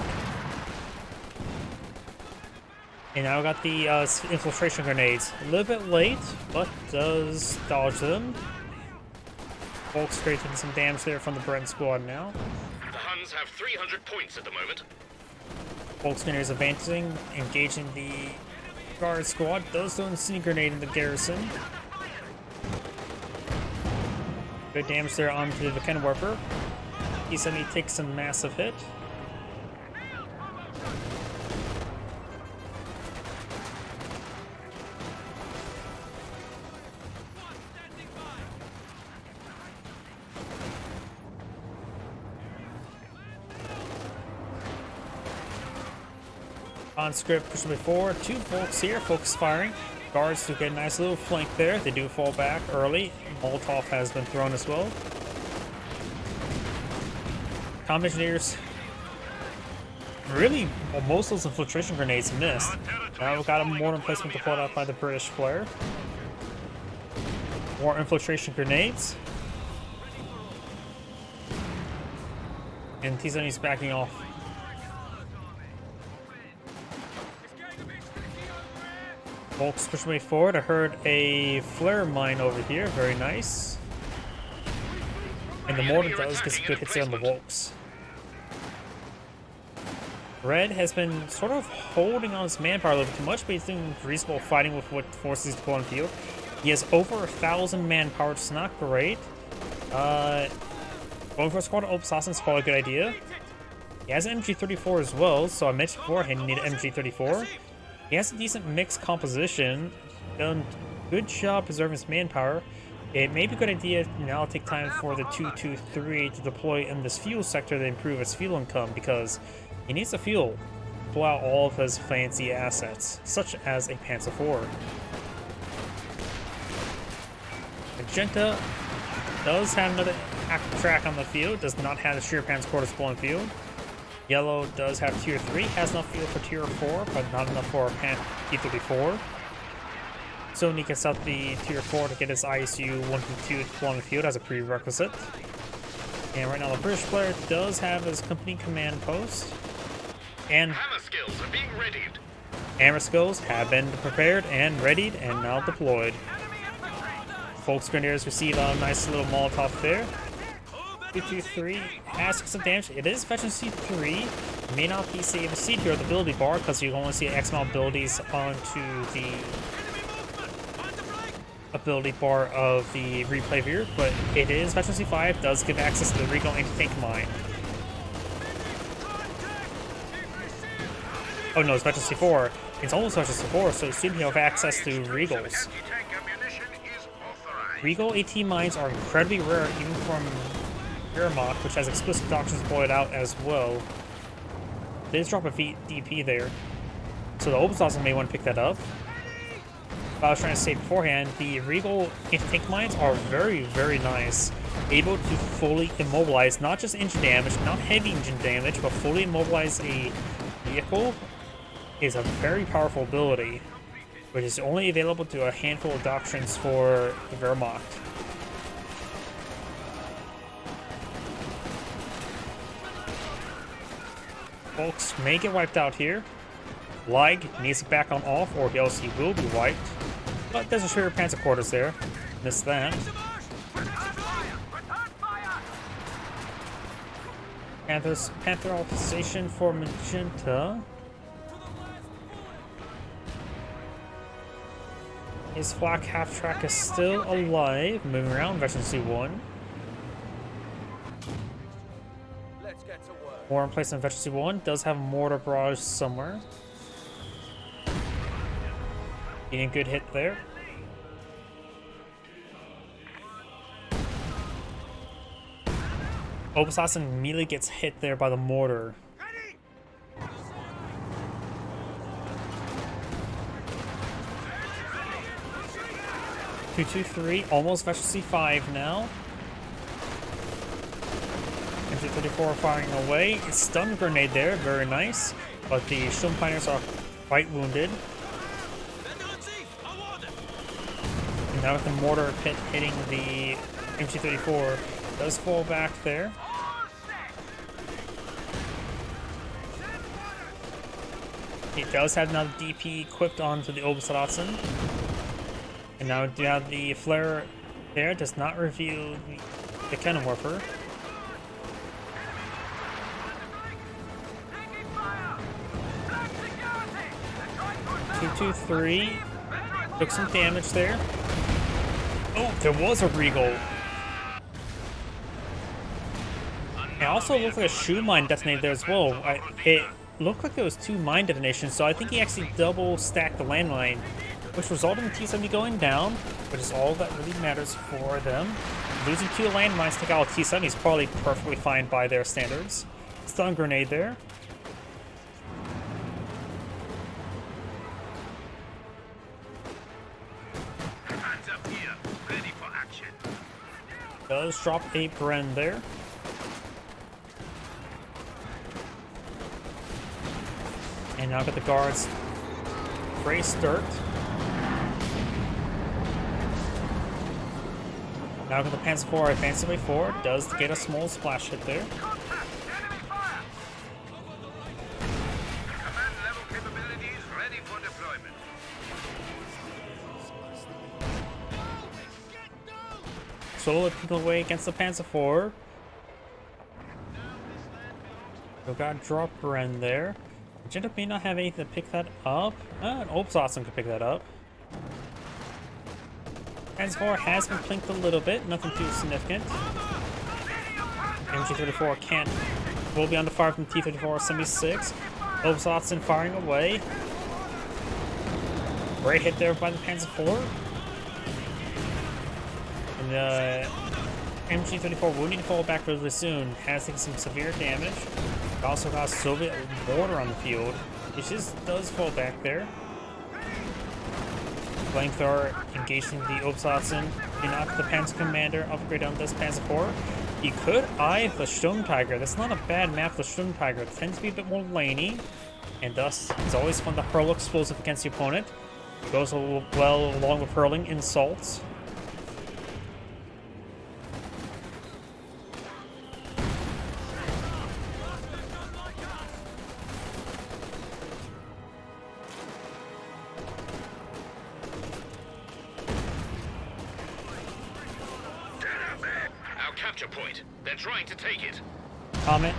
Speaker 1: And now we got the infiltration grenades. A little bit late, but does dodge them. Volks taking some damage there from the Brent squad now.
Speaker 2: The Huns have 300 points at the moment.
Speaker 1: Volks is advancing, engaging the Guard squad does throw a Incendiary grenade in the garrison. Good damage there onto the cannon warper. He suddenly takes a massive hit. On script, pushing before. Two folks here, folks firing. Guards to get a nice little flank there. They do fall back early. Molotov has been thrown as well. Comm engineers. Really, well, most of those infiltration grenades missed. Now we've got a mortar emplacement deployed out by the British player. More infiltration grenades. And T-70's backing off. Volks pushing way forward. I heard a flare mine over here. Very nice. And the mortar does get some good hits there on the Volks. Red has been sort of holding on his manpower a little bit too much, but he's doing reasonable fighting with what forces he's deploying on the field. He has over 1,000 manpower, which is not great. Going for a squad of Opus Assassin is probably a good idea. He has an MG34 as well, so I mentioned beforehand he needed an MG34. He has a decent mixed composition, done a good job preserving his manpower. It may be a good idea now to take time for the 223 to deploy in this fuel sector to improve its fuel income, because he needs the fuel to pull out all of his fancy assets, such as a Panzer IV. Magenta does have another active track on the field, does not have the Schierpanzer Corps to deploy on the field. Yellow does have tier 3, has enough fuel for tier 4, but not enough for T-34. So he gets out the tier 4 to get his ISU 152 deployed on the field as a prerequisite. And right now the British player does have his company command post. And
Speaker 2: Hammer skills are being readied.
Speaker 1: hammer skills have been prepared and readied and now deployed. Folks Grenadiers receive a nice little Molotov there. 223 has some damage. It is efficiency 3. You may not be able to see here at the ability bar because you only see X amount of abilities onto the ability bar of the replay viewer, but it is efficiency 5, does give access to the Regal anti-tank mine. Oh no, it's efficiency 4. It's almost efficiency 4, so soon he'll have access to Regals. Regal AT mines are incredibly rare, even from Wehrmacht, which has exclusive doctrines deployed out as well. They just drop a DP there, so the Opus Assassin may want to pick that up. But I was trying to say beforehand, the Regal anti-tank mines are very, very nice. Able to fully immobilize not just engine damage, not heavy engine damage, but fully immobilize a vehicle is a very powerful ability, which is only available to a handful of doctrines for the Wehrmacht. Folks may get wiped out here. Lig needs to back on off, or else he will be wiped. But there's a Schierpanzer quarters there. Missed that. Panther authorization for Magenta. His flak half track is still alive, moving around Veteran C1. More in place on Veteran C1 does have a mortar barrage somewhere. Getting a good hit there. Opus Assassin immediately gets hit there by the mortar. Two, 2-3, almost Veteran C5 now. MG34 firing away. A stun grenade there, very nice. But the Sturmpioneers are quite wounded. And now with the mortar pit hitting the MG34, does fall back there. He does have another DP equipped onto the Opus Assassin. And now do have the flare there, does not reveal the cannon warper. 123 took some damage there. Oh, there was a Regal. It also looked like a shoe mine detonated there as well. It looked like there was 2 mine detonations, so I think he actually double stacked the landmine, which resulted in T-70 going down, which is all that really matters for them. Losing 2 landmines to take out T-70 is probably perfectly fine by their standards. Stun grenade there.
Speaker 2: Hands up here, ready for action.
Speaker 1: Does drop a Bren there. And now got the guards brace dirt. Now got the Panzer IV advancing way forward. Does get a small splash hit there.
Speaker 2: Contact! Enemy fire! Command level capabilities ready for deployment.
Speaker 1: Slowly picking away against the Panzer IV. We got drop Bren there. Magenta may not have anything to pick that up. An Obsawson could pick that up. Panzer IV has been plinked a little bit, nothing too significant. MG34 can't. Will be under fire from T-34 76. Obsawson firing away. Great hit there by the Panzer IV. And MG34 will need to fall back really soon. Has taken some severe damage. It also got Soviet mortar on the field, which just does fall back there. Flamethrower engaging the Obsawson. Do not the Panzer Commander upgrade on this Panzer IV. You could eye the Sturmtiger. That's not a bad map for Sturmtiger. It tends to be a bit more laney, and thus it's always fun to hurl explosive against the opponent. It goes well along with hurling insults.
Speaker 2: Capture point. They're trying to take it.
Speaker 1: Comet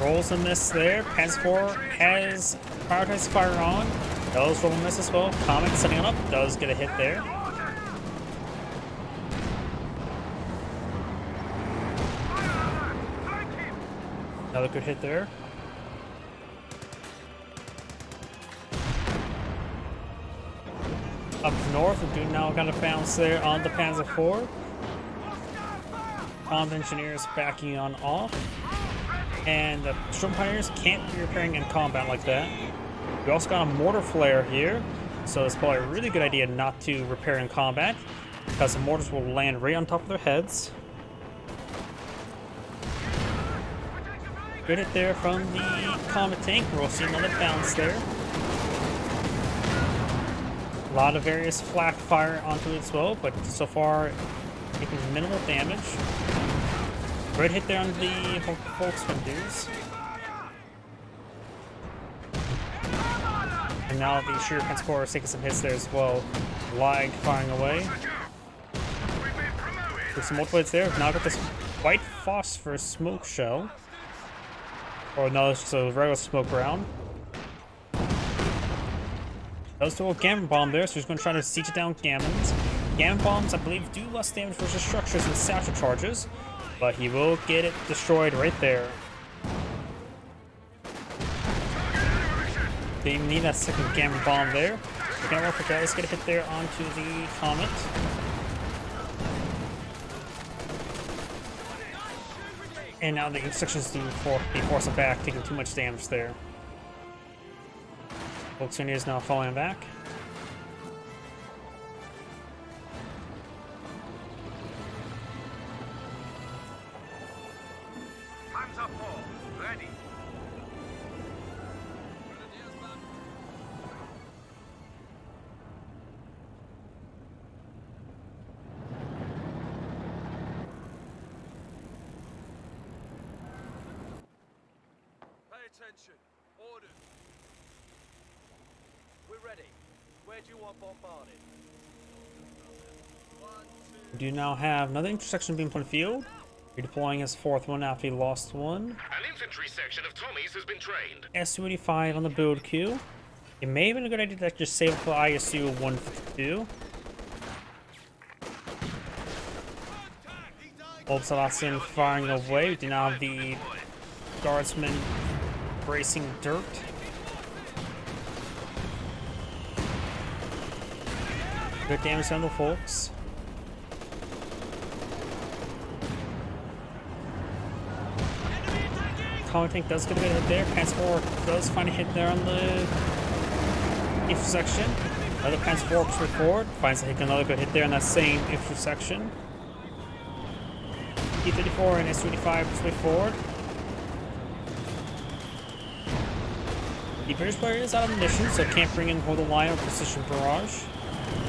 Speaker 1: rolls a miss there. Panzer IV has prioritized fire on. Does roll a miss as well. Comet setting it up. Does get a hit there. Another good hit there. Up north, we do now got a bounce there on the Panzer IV. Comm engineers backing on off, and the Storm Pioneers can't be repairing in combat like that. We also got a mortar flare here, so it's probably a really good idea not to repair in combat, because the mortars will land right on top of their heads. Good hit there from the Comet tank. We'll see another bounce there. A lot of various flak fire onto it as well, but so far taking minimal damage. Great hit there on the Volkswindues. And now the Sheer Pensacola is taking some hits there as well. Lag firing away. There's some multiple hits there. Now got this white phosphor smoke shell. Or no, it's just a regular smoke round. Does throw a Gammon bomb there, so he's going to try to siege down Gammons. Gammon bombs, I believe, do less damage versus structures with satchel charges, but he will get it destroyed right there. They need that second Gammon bomb there. The Gammon Warfare does get a hit there onto the Comet. And now the instructions do be forced back, taking too much damage there. Volkswagen is now falling back.
Speaker 2: Panzer IV, ready.
Speaker 3: Pay attention. Orders. We're ready. Where do you want bombarded?
Speaker 1: We do now have another intersection being put in field. Redeploying his fourth one after he lost one.
Speaker 2: An infantry section of Tommies has been trained.
Speaker 1: Su-85 on the build queue. It may have been a good idea to just save for ISU 152. Old Sebastian firing away. We do now have the guardsmen bracing dirt. Good damage on the folks. Comet tank does get a bit hit there. Panzer IV does find a hit there on the intersection. Another Panzer IV straight forward. Finds another good hit there in that same intersection. T-34 and S-35 straight forward. The British player is out of munition, so can't bring in hold the line or precision barrage.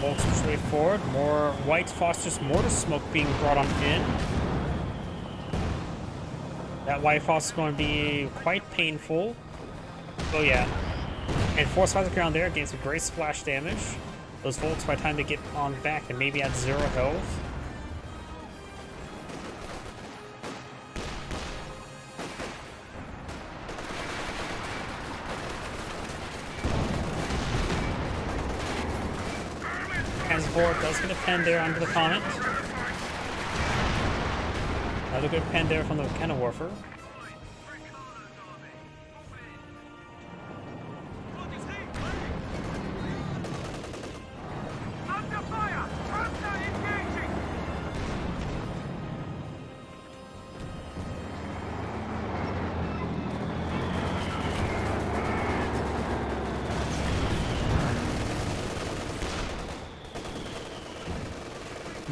Speaker 1: Volks straight forward. More White Foster's mortar smoke being brought on in. That White Foster is going to be quite painful. Oh yeah. And force fire the ground there gains some great splash damage. Those Volks, by the time they get on back, they may be at 0 health. Panzer IV does get a pen there under the Comet. Another good pen there from the Kenilworth.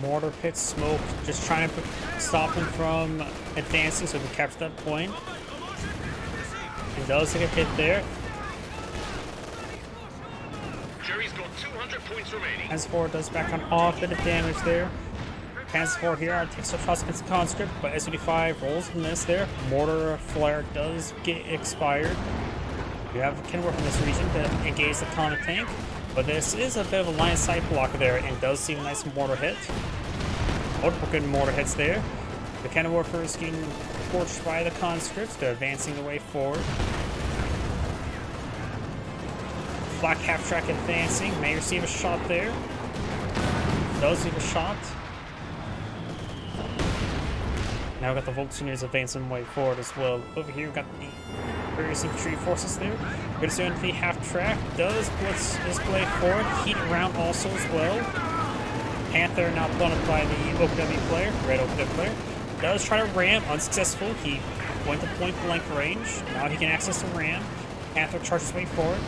Speaker 1: Mortar pit smoke, just trying to stop him from advancing so we can capture that point. He does take a hit there.
Speaker 2: Jerry's got 200 points remaining.
Speaker 1: Panzer IV does back on off, bit of damage there. Panzer IV here takes a shots against the conscript, but S-35 rolls and miss there. Mortar flare does get expired. You have Kenilworth in this region to engage the Comet tank, but this is a bit of a line of sight blocker there and does see a nice mortar hit. Multiple good mortar hits there. The Kenilworth is getting torched by the conscripts. They're advancing the way forward. Flak half track advancing. May receive a shot there. Does receive a shot. Now we've got the Volksunions advancing way forward as well. Over here we've got the various infantry forces there. We're going to see the half track. Does blitz display forward. Heat around also as well. Panther now blown up by the OPW player. Red OPW player. Does try to ram. Unsuccessful. He went to point blank range. Now he can access the ram. Panther charges way forward.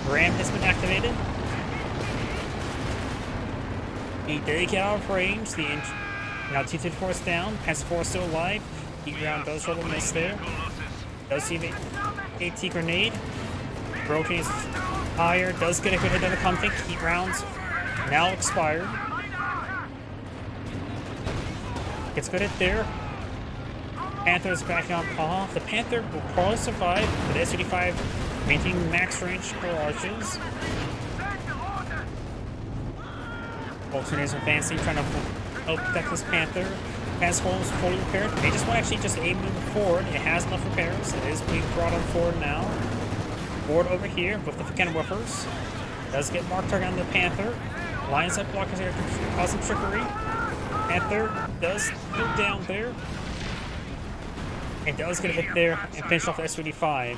Speaker 1: Ram has been activated. He did get out of range. Now T-34 is down. Panzer IV is still alive. Heat round does roll a miss there. Does see the AT grenade. Rotates higher. Does get a good hit on the Comet tank. Heat rounds now expired. Gets good hit there. Panther's backing up off. The Panther will probably survive, but S-35 maintaining max range barrages. Volksunions advancing, trying to help protect this Panther. Panzer IV is fully repaired. They just want to actually just aim moving forward. It has enough repairs. It is being brought on forward now. Forward over here with the Kenilworthers. Does get marked target on the Panther. Lines up blockers here causing trickery. Panther does go down there. And does get a hit there and finish off the S-35.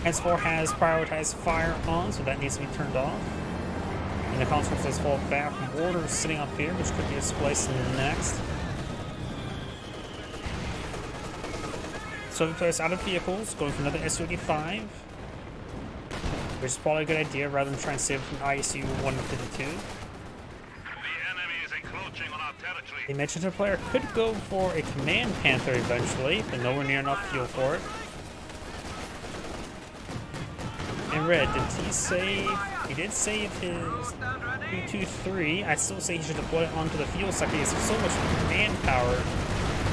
Speaker 1: Panzer IV has prioritized fire on, so that needs to be turned off. And the conscripts does fall back. Mortar sitting up here, which could be displaced in the next. So the players out of vehicles, going for another S-35. Which is probably a good idea rather than trying to save from ISU 152. They mentioned the player could go for a Command Panther eventually, but nowhere near enough fuel for it. And Red, did he save? He did save his 223. I still say he should deploy it onto the fuel sector. He has so much manpower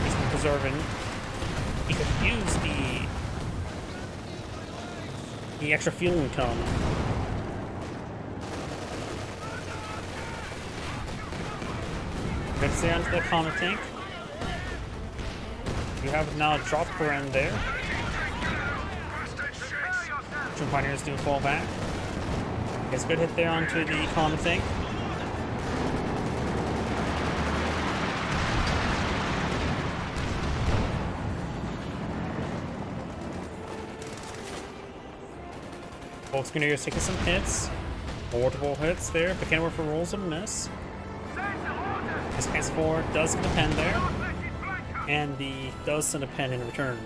Speaker 1: he's been preserving. He could use the extra fueling ton. Let's stay onto the Comet tank. You have now a drop around there. Troop Pioneers do fall back. Gets a good hit there onto the common tank. Volksgrenadier taking some hits. Multiple hits there, but Kenworth rolls a miss. His Panzer IV does get a pen there, and the does send a pen in return.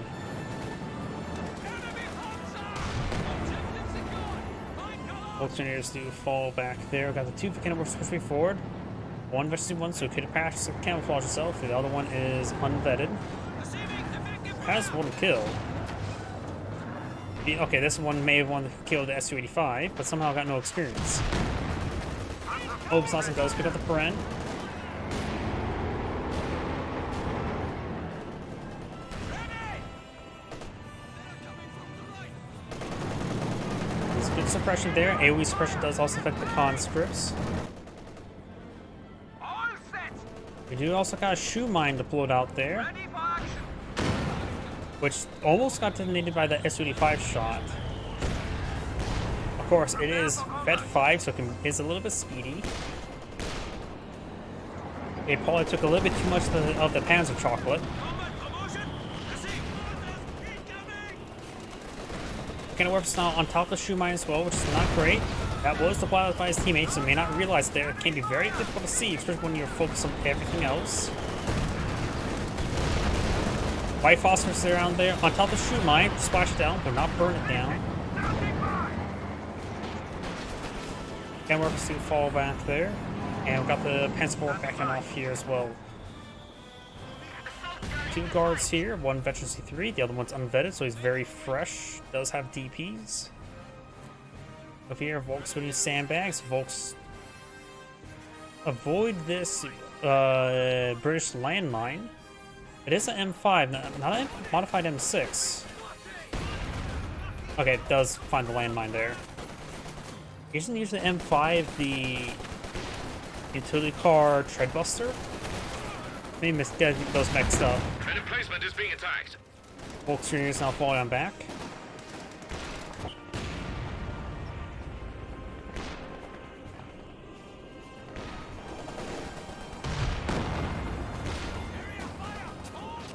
Speaker 1: Volksgrenadiers do fall back there. Got the two Kenworths pushing forward. One versus one, so could patch camouflage itself. The other one is unvetted. Has one kill. Okay, this one may have won the kill the Su-85, but somehow got no experience. Obersalzen does pick up the Paren. There's good suppression there. AoE suppression does also affect the conscripts. We do also got a shoe mine deployed out there, which almost got detonated by the Su-85 shot. Of course, it is Vet 5, so it is a little bit speedy. It probably took a little bit too much of the Panzer chocolate. Kenworth's now on top of the shoe mine as well, which is not great. That was deployed by his teammates, and may not realize that it can be very difficult to see, especially when you're focused on everything else. White phosphorus around there. On top of the shoe mine, splash it down, but not burn it down. Kenworths do fall back there. And we've got the Panzer IV backing off here as well. Two guards here, one veteran C3, the other one's unvetted, so he's very fresh. Does have DPs. Over here, Volks with his sandbags. Volks avoid this British landmine. It is an M5, not a modified M6. Okay, it does find the landmine there. Isn't usually M5 the utility car treadbuster? Maybe get those mixed up.
Speaker 2: An emplacement is being attacked.
Speaker 1: Volksgrenadier is now falling on back.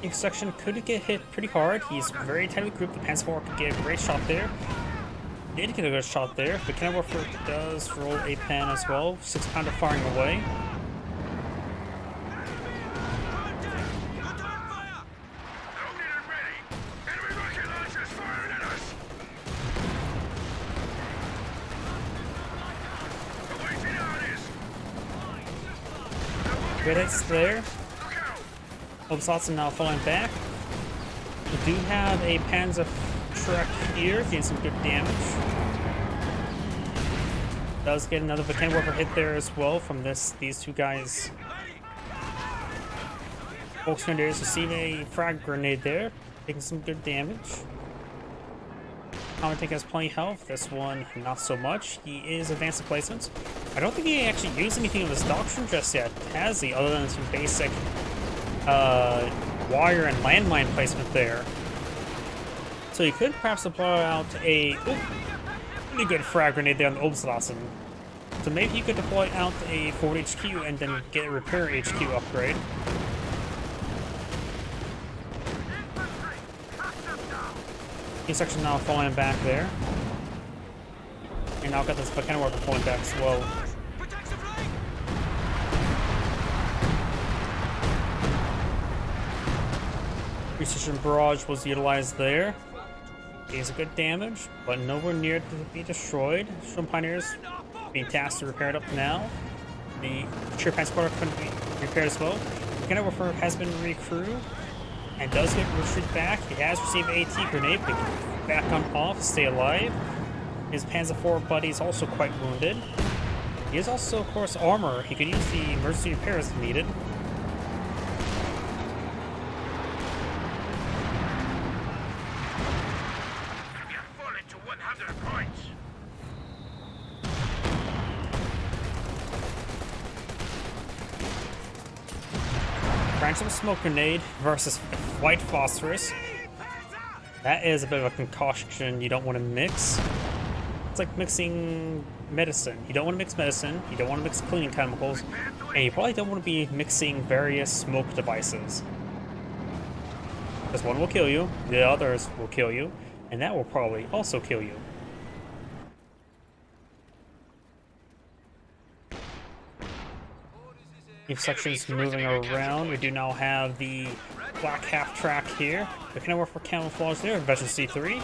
Speaker 1: Each section could get hit pretty hard. He's very tightly grouped. The Panzer IV could get a great shot there. Did get a good shot there, but Kenworth does roll a pen as well. 6-pounder firing away. Good hits there. Obersalzen now falling back. We do have a Panzer truck here, getting some good damage. Does get another Kenworth hit there as well from these two guys. Volksgrenadiers receive a frag grenade there, taking some good damage. Common tank has plenty of health. This one, not so much. He is advanced placements. I don't think he actually used anything of his doctrine just yet, has he? Other than some basic wire and landmine placement there. So you could perhaps deploy out a pretty good frag grenade there on the Obersalzen. So maybe you could deploy out a forward HQ and then get a repair HQ upgrade. Each section now falling back there. And now got this Kenworth falling back as well. Precision barrage was utilized there. Gains a good damage, but nowhere near to be destroyed. Storm Pioneers being tasked to repair it up now. The Cheer Transporter couldn't be repaired as well. Kenworth has been recrewed and does get retreated back. He has received an AT grenade, but back on off, stay alive. His Panzer IV buddy is also quite wounded. He is also, of course, armor. He could use the emergency repairs if needed. Random smoke grenade versus white phosphorus. That is a bit of a concoction you don't want to mix. It's like mixing medicine. You don't want to mix medicine, you don't want to mix cleaning chemicals, and you probably don't want to be mixing various smoke devices. This one will kill you, the others will kill you, and that will probably also kill you. If sections moving around, we do now have the black half track here. We can work for camouflage there, Veteran C3.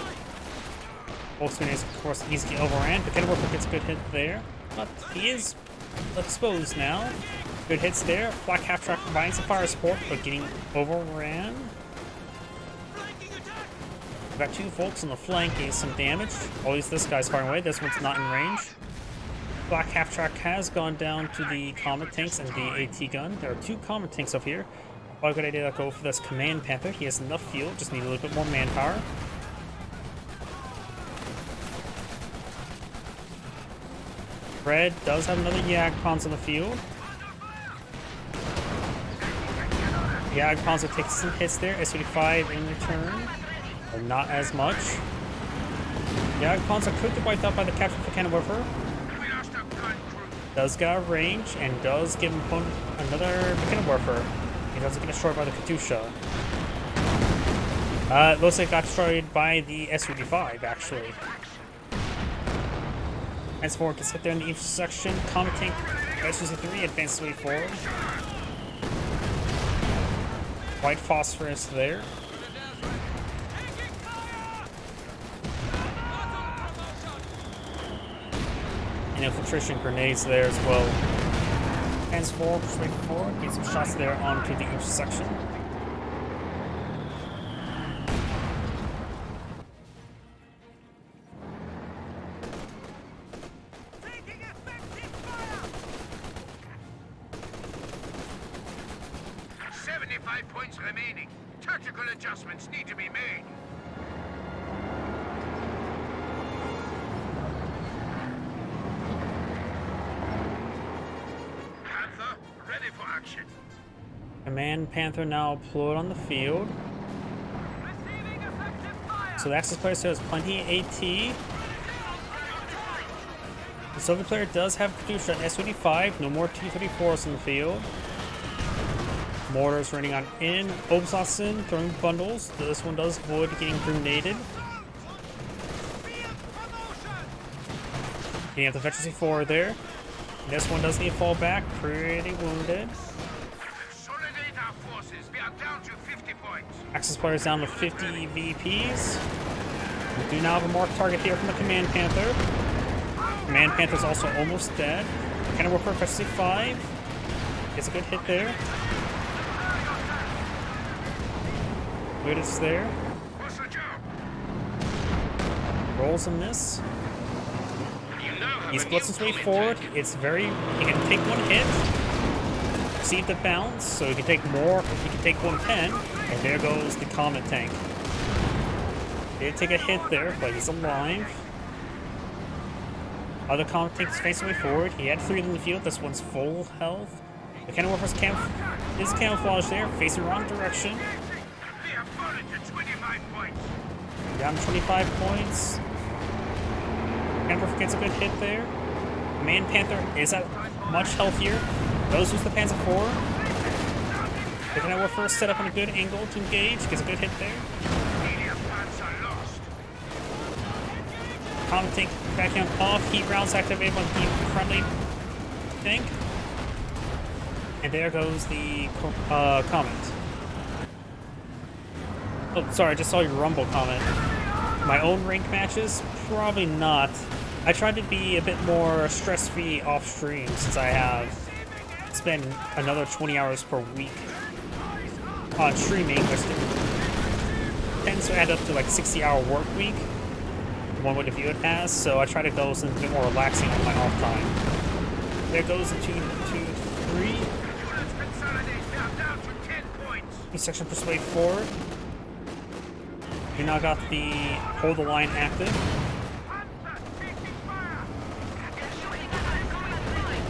Speaker 1: Boltzmann is, of course, easy to overran. The Kenworth gets a good hit there, but he is exposed now. Good hits there. Black half track providing some fire support, but getting overran. We've got 2 folks on the flank getting some damage. At least this guy's firing away. This one's not in range. Black half track has gone down to the Comet tanks and the AT gun. There are 2 Comet tanks up here. Probably a good idea to go for this Command Panther. He has enough fuel, just need a little bit more manpower. Red does have another Jagdpanzer on the field. Jagdpanzer will take some hits there. S-35 in return, but not as much. Jagdpanzer could get wiped out by the capture for Kenworth. Does get out of range and does give opponent another Kenworth. He doesn't get destroyed by the Katyusha. It looks like it got destroyed by the S-35 actually. Transport gets hit there in the intersection. Comet tank, S-3 advances way forward. White phosphorus there. And infiltration grenades there as well. Transport, straight forward, get some shots there onto the intersection.
Speaker 2: Points remaining. Tactical adjustments need to be made. Panther, ready for action.
Speaker 1: Command Panther now deployed on the field. So the Axis player still has plenty of AT. The Soviet player does have Katyusha and S-35, no more T-34s in the field. Mortars running on in. Obsassin throwing bundles. This one does avoid getting grenaded. Getting up the Veteran C4 there. This one does need to fall back. Pretty wounded.
Speaker 2: Consolidate our forces. We are down to 50 points.
Speaker 1: Axis players down to 50 VPs. We do now have a marked target here from the Command Panther. Command Panther's also almost dead. Kind of work for Veteran C5. Gets a good hit there. Good, it's there. Rolls and miss. He splits his way forward. It's very. He can take one hit, receive the bounce, so he can take more. He can take one pen, and there goes the Comet tank. Did take a hit there, but he's alive. Other Comet tank is facing way forward. He had 3 in the field. This one's full health. The Kenworth is camouflage there, facing wrong direction. Down 25 points. Kenworth gets a good hit there. Command Panther is at much healthier. Those use the Panzer IV. The Kenworth set up on a good angle to engage. Gets a good hit there. Comet tank backing up off. Heat rounds activated on the friendly tank. And there goes the Comet. Oh, sorry, I just saw your Rumble comment. My own rank matches? Probably not. I tried to be a bit more stress-free off-stream since I have spent another 20 hours per week on streaming, which tends to add up to like 60-hour work week. One would view it as, so I try to go something a bit more relaxing on my off time. There goes the 2-3. Each section persuade forward. You now got the hold the line active.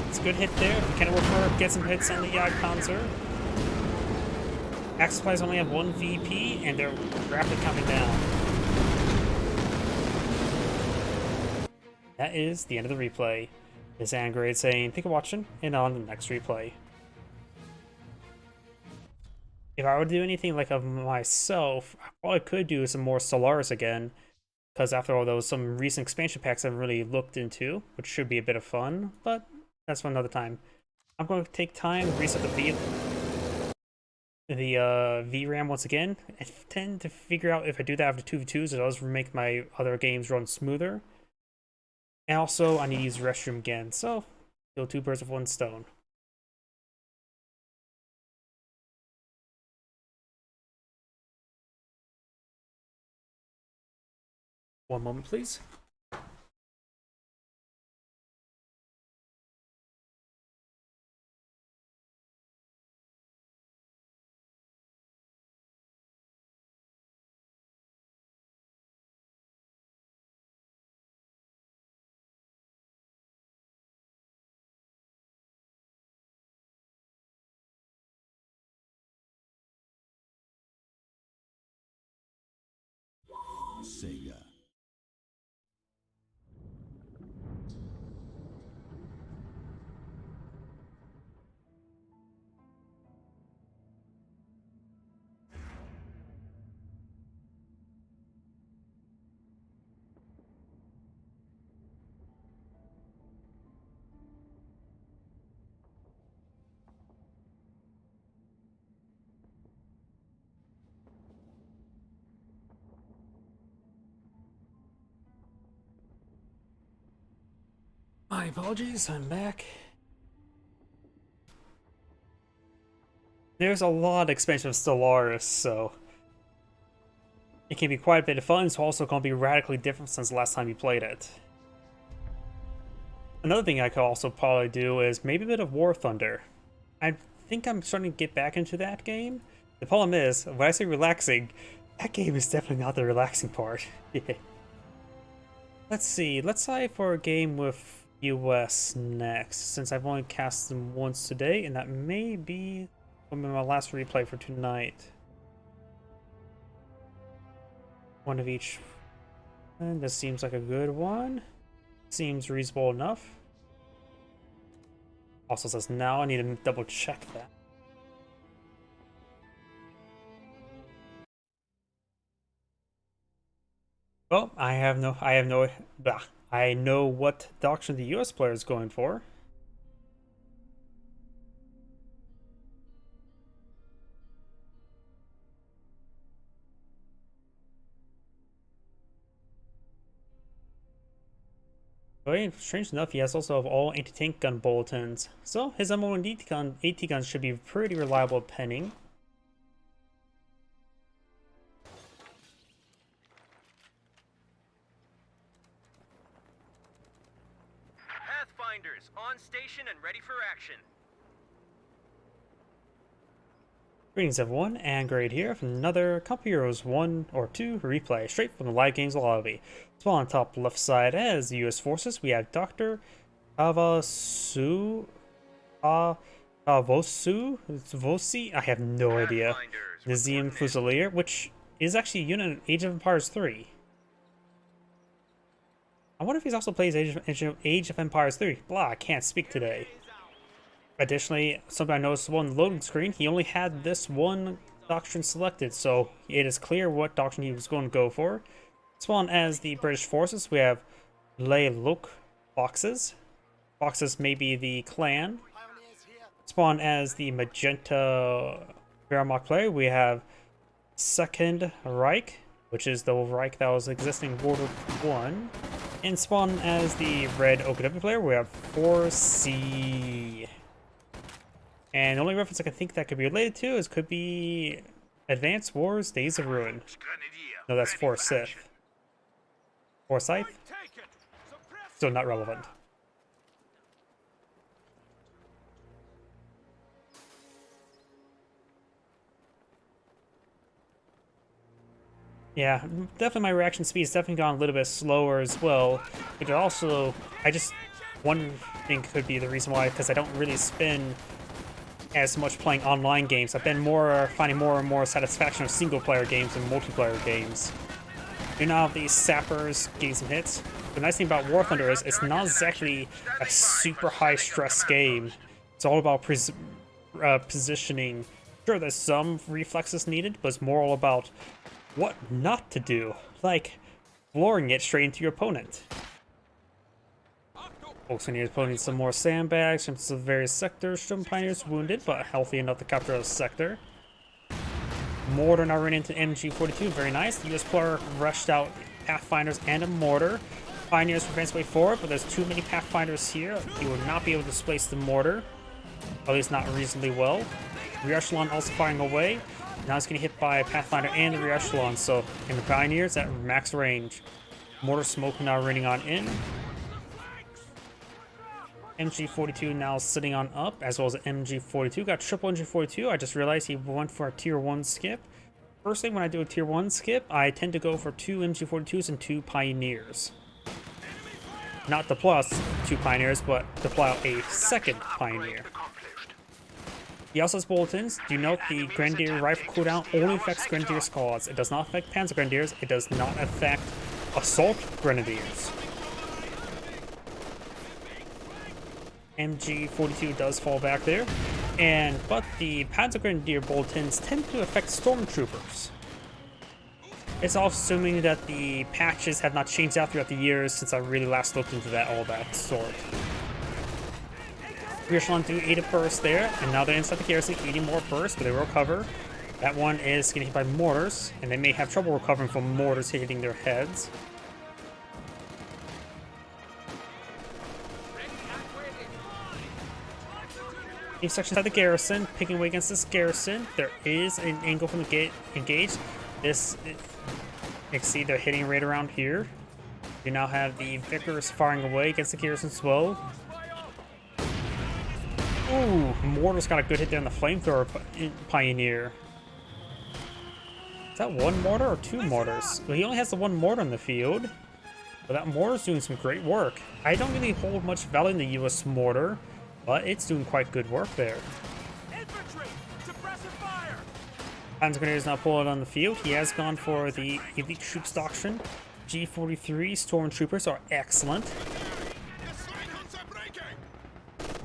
Speaker 1: It's a good hit there. Kenworth gets some hits on the Jagdpanzer. Axis players only have 1 VP and they're rapidly coming down. That is the end of the replay. This is Angrade saying, thank you for watching, and on the next replay. If I were to do anything like of myself, all I could do is some more Stellaris again, because after all, there was some recent expansion packs I haven't really looked into, which should be a bit of fun, but that's for another time. I'm going to take time to reset the VRAM once again. I tend to figure out if I do that after 2v2s, it does make my other games run smoother. And also, I need to use the restroom again, so kill two birds with one stone. One moment, please.
Speaker 4: Sega.
Speaker 1: My apologies, I'm back. There's a lot of expansion of Stellaris, so it can be quite a bit of fun. It's also going to be radically different since the last time you played it. Another thing I could also probably do is maybe a bit of War Thunder. I think I'm starting to get back into that game. The problem is, when I say relaxing, that game is definitely not the relaxing part. Let's see, let's try for a game with US next, since I've only cast them once today, and that may be my last replay for tonight. One of each. And this seems like a good one. Seems reasonable enough. Also says now, I need to double check that. Well, I know what doctrine the US player is going for. But strange enough, he has also have all anti-tank gun bulletins, so his MO and AT guns should be pretty reliable at penning.
Speaker 3: Pathfinders, on station and ready for action.
Speaker 1: Greetings everyone, Angrade here for another Company Heroes 1 or 2 replay, straight from the Live Games lobby. Spawn on top left side as the US forces, we have Dr. Vosi, I have no idea. Nazim Fusilier, which is actually a unit in Age of Empires 3. I wonder if he's also plays Age of Empires 3. Blah, I can't speak today. Additionally, something I noticed on the loading screen, he only had this one doctrine selected, so it is clear what doctrine he was going to go for. Spawn as the British forces, we have Le Loc Boxes. Boxes may be the clan. Spawn as the Magenta Wehrmacht player, we have Second Reich, which is the Reich that was existing in World War I. And spawn as the Red OKW player, we have 4C. And the only reference I can think that could be related to is could be Advance Wars Days of Ruin. No, that's Forsyth. Forsyth? So not relevant. Yeah, definitely my reaction speed has definitely gone a little bit slower as well. But also, one thing could be the reason why, because I don't really spend as much playing online games. I've been finding more and more satisfaction of single player games than multiplayer games. You know, these sappers getting some hits. The nice thing about War Thunder is it's not exactly a super high stress game. It's all about positioning. Sure, there's some reflexes needed, but it's more all about what not to do, like flooring it straight into your opponent. Focusing your opponent some more sandbags from some various sectors. Some Pioneers wounded, but healthy enough to capture a sector. Mortar now running into MG42, very nice. The US player rushed out Pathfinders and a mortar. Pioneers prevents way forward, but there's too many Pathfinders here. He will not be able to displace the mortar, at least not reasonably well. Rear Echelon also firing away. Now it's getting hit by Pathfinder and the Rear Echelon, so in the Pioneers at max range. Mortar smoke now raining on in. MG42 now sitting on up, as well as MG42. Got triple MG42. I just realized he went for a tier 1 skip. Firstly, when I do a tier 1 skip, I tend to go for 2 MG42s and 2 Pioneers. Not deploy 2 Pioneers, but deploy out a second Pioneer. He also has bulletins. Do note the Grenadier rifle cooldown only affects Grenadier squads. It does not affect Panzer Grenadiers. It does not affect Assault Grenadiers. MG42 does fall back there, but the Panzer Grenadier bulletins tend to affect Stormtroopers. It's also assuming that the patches have not changed out throughout the years since I really last looked into all that sort. Rear Echelon do 8 bursts there, and now they're inside the garrison, 80 more bursts, but they will recover. That one is getting hit by mortars, and they may have trouble recovering from mortars hitting their heads. Team section inside the garrison, picking away against this garrison. There is an angle from the gate engaged. This, you can see they're hitting right around here. You now have the Vickers firing away against the garrison as well. Ooh, Mortar's got a good hit there on the flamethrower Pioneer. Is that 1 mortar or 2 mortars? Well, he only has the 1 mortar in the field, but that mortar's doing some great work. I don't really hold much value in the US mortar, but it's doing quite good work there.
Speaker 3: Infantry, suppressive fire.
Speaker 1: Panzer Grenadier is now pulling on the field. He has gone for the elite troops doctrine. G43 Stormtroopers are excellent.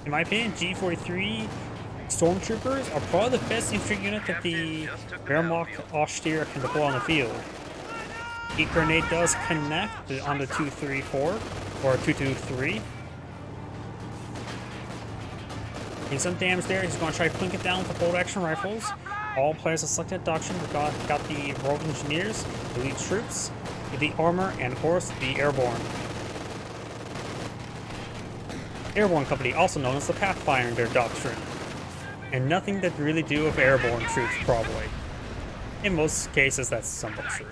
Speaker 1: In my opinion, G43 Stormtroopers are probably the best infantry unit that the Wehrmacht Austere can deploy on the field. Heat grenade does connect on the 234 or 223. Getting some damage there. He's going to try to clink it down with the bolt action rifles. All players have selected doctrine. We've got the Rogue Engineers, elite troops, the armor, and of course the airborne. Airborne Company, also known as the Pathfinder Doctrine. And nothing to really do with airborne troops, probably. In most cases, that's somewhat true.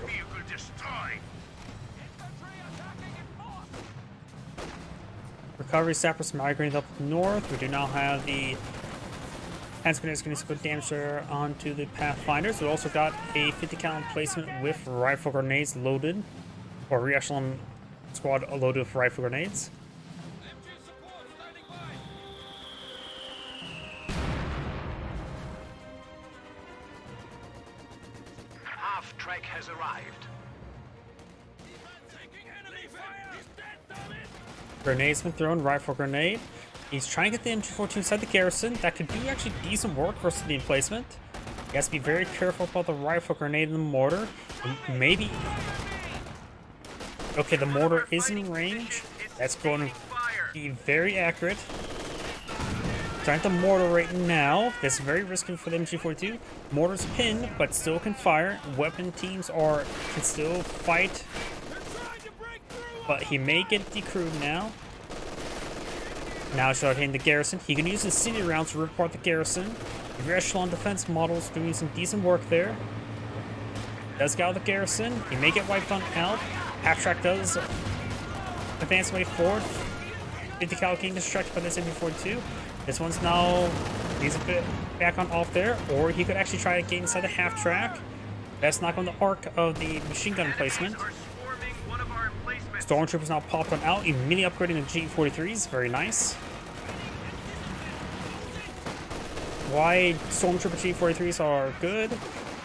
Speaker 1: Recovery sappers migrating up north. We do now have the Panzer Grenadiers getting some good damage there onto the Pathfinders. We also got a 50 cal emplacement with rifle grenades loaded, or Rear Echelon squad loaded with rifle grenades.
Speaker 2: Half-track has arrived.
Speaker 1: Grenade's been thrown, rifle grenade. He's trying to get the MG42 inside the garrison. That could do actually decent work versus the emplacement. He has to be very careful about the rifle grenade and the mortar. Maybe... Okay, the mortar is in range. That's going to be very accurate. Trying the mortar right now. That's very risky for the MG42. Mortar's pinned, but still can fire. Weapon teams can still fight. But he may get decrewed now. Now start hitting the garrison. He can use his city rounds to rip apart the garrison. The Rear Echelon defense models doing some decent work there. Does get out of the garrison. He may get wiped on out. Half-track does advance way forward. 50 cal getting distracted by this MG42. This one's now, he's a bit back on off there, or he could actually try to get inside the half-track. That's not on the arc of the machine gun placement. Stormtroopers now popped on out, immediately upgrading the G43s. Very nice. Why Stormtrooper G43s are good?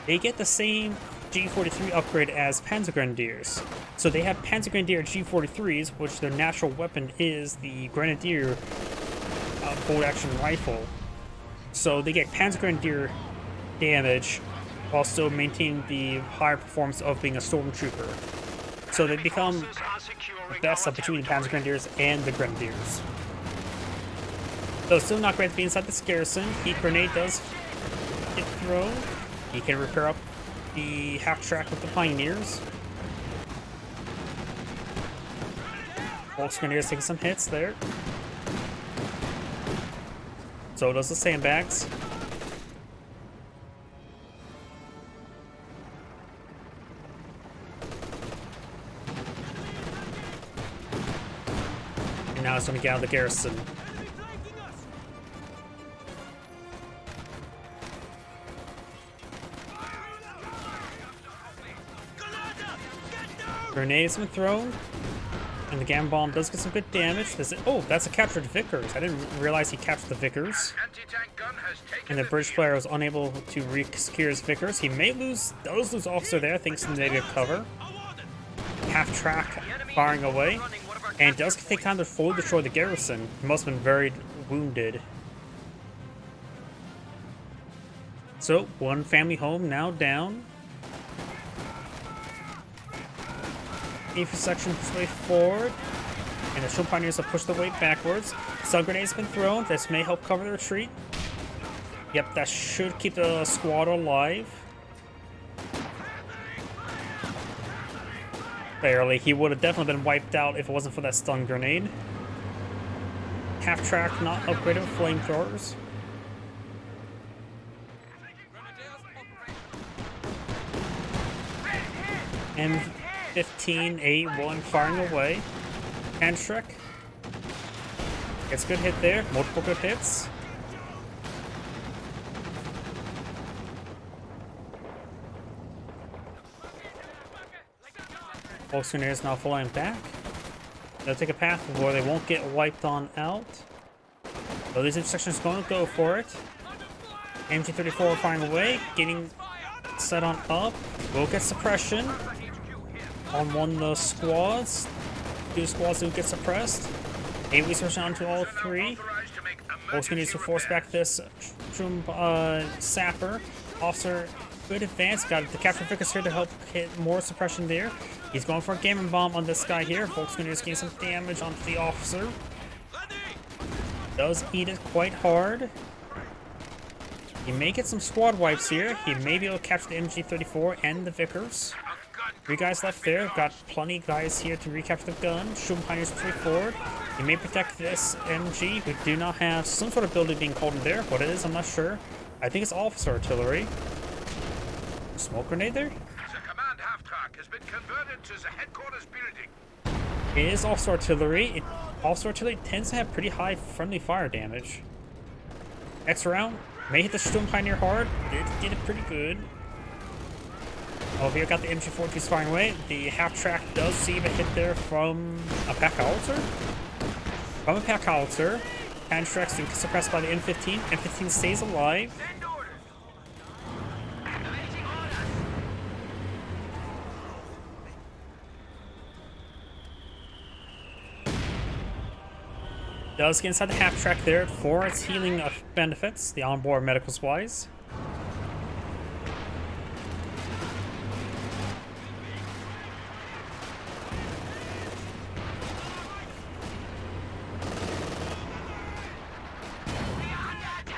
Speaker 1: They get the same G43 upgrade as Panzer Grenadiers. So they have Panzer Grenadier G43s, which their natural weapon is the Grenadier bolt-action rifle. So they get Panzer Grenadier damage while still maintaining the higher performance of being a stormtrooper. So they become the best of between the Panzer Grenadiers and the Grenadiers. Though still not great to be inside this garrison, heat grenade does get thrown. He can repair up the half-track with the Pioneers. Volks Grenadiers taking some hits there. So does the sandbags. And now it's going to get out of the garrison. Grenades been thrown, and the Gamma Bomb does get some good damage. Oh, that's a captured Vickers. I didn't realize he captured the Vickers. And the British player was unable to re-secure his Vickers. He does lose officer there thanks to the negative cover. Half track firing away, and does take time to fully destroy the garrison. He must have been very wounded. So, one family home now down. Infantry section pushed the way forward, and the Shrimp Pioneers have pushed the way backwards. Stun grenades have been thrown. This may help cover the retreat. Yep, that should keep the squad alive. Barely. He would have definitely been wiped out if it wasn't for that stun grenade. Half track not upgraded with flamethrowers. M15A1 firing away. Handschreck gets good hit there. Multiple good hits. Volks Grenadiers now flying back. They'll take a path where they won't get wiped on out. So these intersections going to go for it. MG34 firing away, getting set on up. Will get suppression on one of the squads. Two squads who get suppressed. A research onto all three. Volks Grenadiers to force back this sapper. Officer, good advance. Got the capture Vickers here to help hit more suppression there. He's going for a Gamma Bomb on this guy here. Volks Grenadiers getting some damage onto the officer. Does eat it quite hard. He may get some squad wipes here. He may be able to capture the MG34 and the Vickers. 3 guys left there. Got plenty of guys here to recapture the gun. Shrimp Pioneers push forward. He may protect this MG. We do not have some sort of building being called in there. What it is, I'm not sure. I think it's officer artillery. Smoke grenade there?
Speaker 2: The command half-track has been converted to the headquarters building.
Speaker 1: It is officer artillery. Officer artillery tends to have pretty high friendly fire damage. Next round, may hit the Sturm Pioneer hard. Did it pretty good. Over here, got the MG42s firing away. The half-track does see a hit there from a pack howitzer. From a pack howitzer. Handschreck's being suppressed by the M15. M15 stays alive. Does get inside the half-track there for its healing benefits, the onboard medical supplies.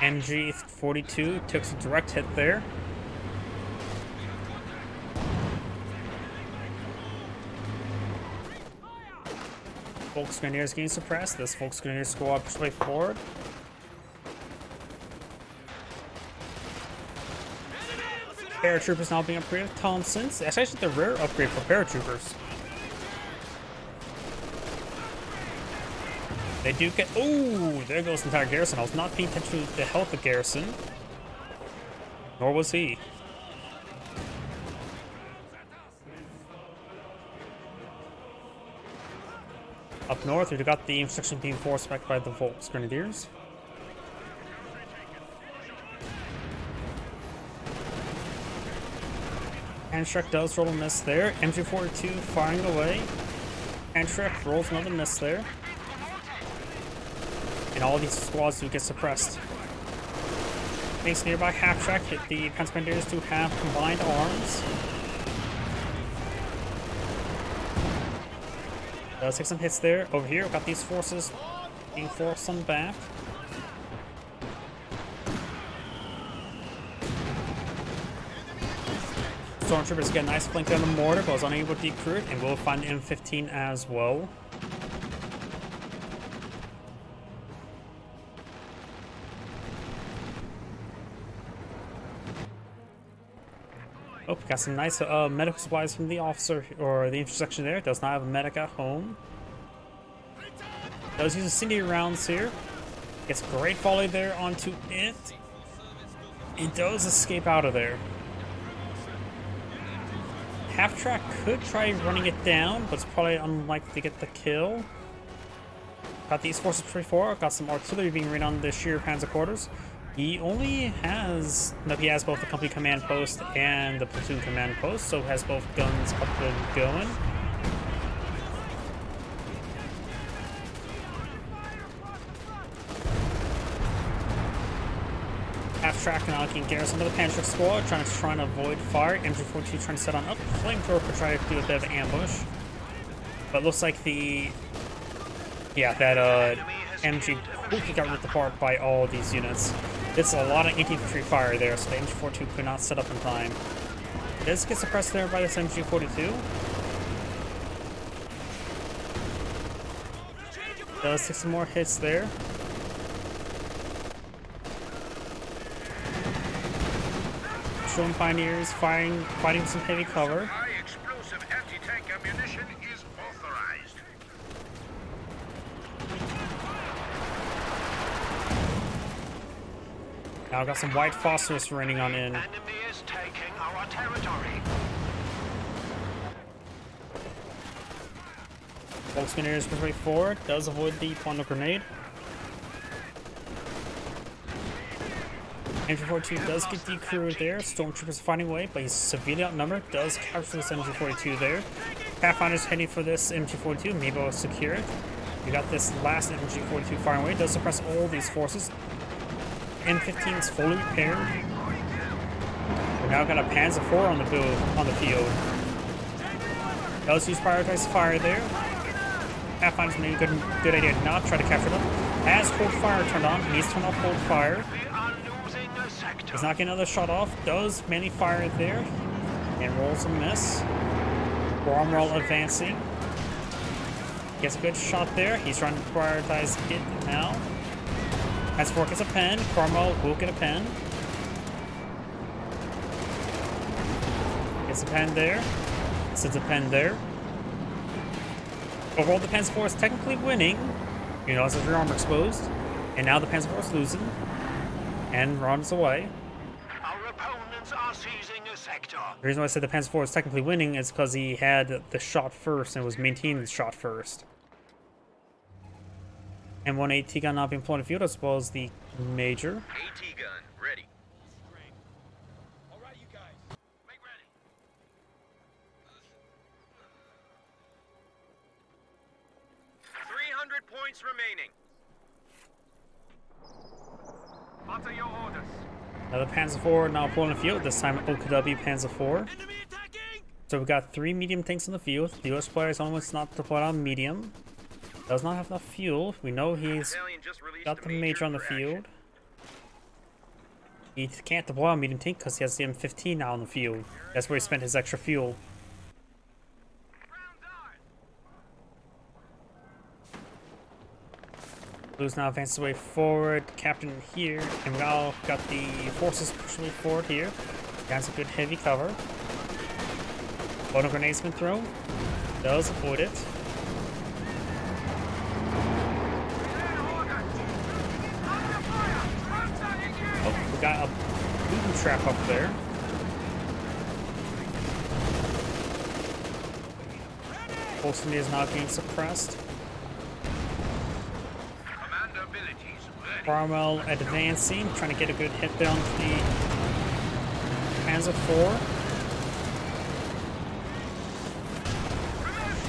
Speaker 1: MG42 took some direct hit there. Volks Grenadiers getting suppressed. This Volks Grenadier squad pushed way forward. Paratroopers now being upgraded with Thompsons. That's actually the rare upgrade for paratroopers. They do get. Oh, there goes the entire garrison. I was not paying attention to the health of garrison. Nor was he. Up north, we've got the infrastructure being forced back by the Volks Grenadiers. Panzerschreck does roll a miss there. MG42 firing away. Panzerschreck rolls another miss there. And all these squads do get suppressed. Base nearby half-track hit the Panzergrenadiers to have combined arms. Does take some hits there. Over here, we've got these forces being forced on back. Stormtroopers get a nice flank on the mortar, but was unable to decrew it, and we'll find the M15 as well. Oh, we got some nice medical supplies from the officer, or the intersection there. Does not have a medic at home. Does use incendiary rounds here. Gets a great volley there onto it. And does escape out of there. Half-track could try running it down, but it's probably unlikely to get the kill. Got these forces pretty far. Got some artillery being rained on the Sheer Panzer quarters. He only has, no, he has both the company command post and the platoon command post, so has both guns up and going. Half-track now can garrison of the Panzer squad, trying to avoid fire. MG42 trying to set on up. Flamethrower could try to do a bit of an ambush. But looks like the, yeah, that MG quickly got ripped apart by all these units. It's a lot of anti-infantry fire there, so the MG42 could not set up in time. This gets suppressed there by this MG42. Does take some more hits there. Storm Pioneers fighting some heavy cover.
Speaker 2: High explosive anti-tank ammunition is authorized.
Speaker 1: Now I've got some white phosphorus raining on in.
Speaker 2: Enemy is taking our territory.
Speaker 1: Volksgrenadiers push way forward, does avoid the point of grenade. MG42 does get decrewed there. Stormtroopers fighting away, but he's severely outnumbered. Does capture this MG42 there. Pathfinder's heading for this MG42. Maybe we'll secure it. We got this last MG42 firing away. Does suppress all these forces. M15 is fully repaired. We now got a Panzer IV on the field. Does use prioritized fire there. Pathfinder's made a good idea to not try to capture them. Has cold fire turned on. Needs to turn off cold fire. Does not get another shot off. Does many fire there. And rolls a miss. Cromwell advancing. Gets a good shot there. He's trying to prioritize it now. As Fork gets a pen. Cromwell will get a pen. Gets a pen there. Sends a pen there. Overall, the Panzer IV is technically winning. You know, as his rear armor exposed. And now the Panzer IV is losing. And runs away.
Speaker 2: Our opponents are seizing a sector.
Speaker 1: The reason why I said the Panzer IV is technically winning is because he had the shot first and was maintaining the shot first. M1 AT gun not being employed in the field as well as the Major.
Speaker 2: AT gun ready.
Speaker 3: All right, you guys. Make ready.
Speaker 2: 300 points remaining.
Speaker 3: Onto your orders.
Speaker 1: Another Panzer IV now pulling the field, this time OKW Panzer IV.
Speaker 3: Enemy attacking!
Speaker 1: So we got 3 medium tanks in the field. The US player is almost not deployed on medium. Does not have enough fuel. We know he's
Speaker 2: Battalion just released
Speaker 1: got the Major on the
Speaker 2: for action.
Speaker 1: field. He can't deploy on medium tank because he has the M15 now on the field. That's where he spent his extra fuel. Blue's now advances way forward, captain here, and we now got the forces pushing way forward here. Got some good heavy cover. Photo grenade's been thrown. Does avoid it. Oh, we got a booby trap up there. Volkswagen is now being suppressed.
Speaker 2: Command abilities ready.
Speaker 1: Cromwell advancing, trying to get a good hit down to the Panzer IV.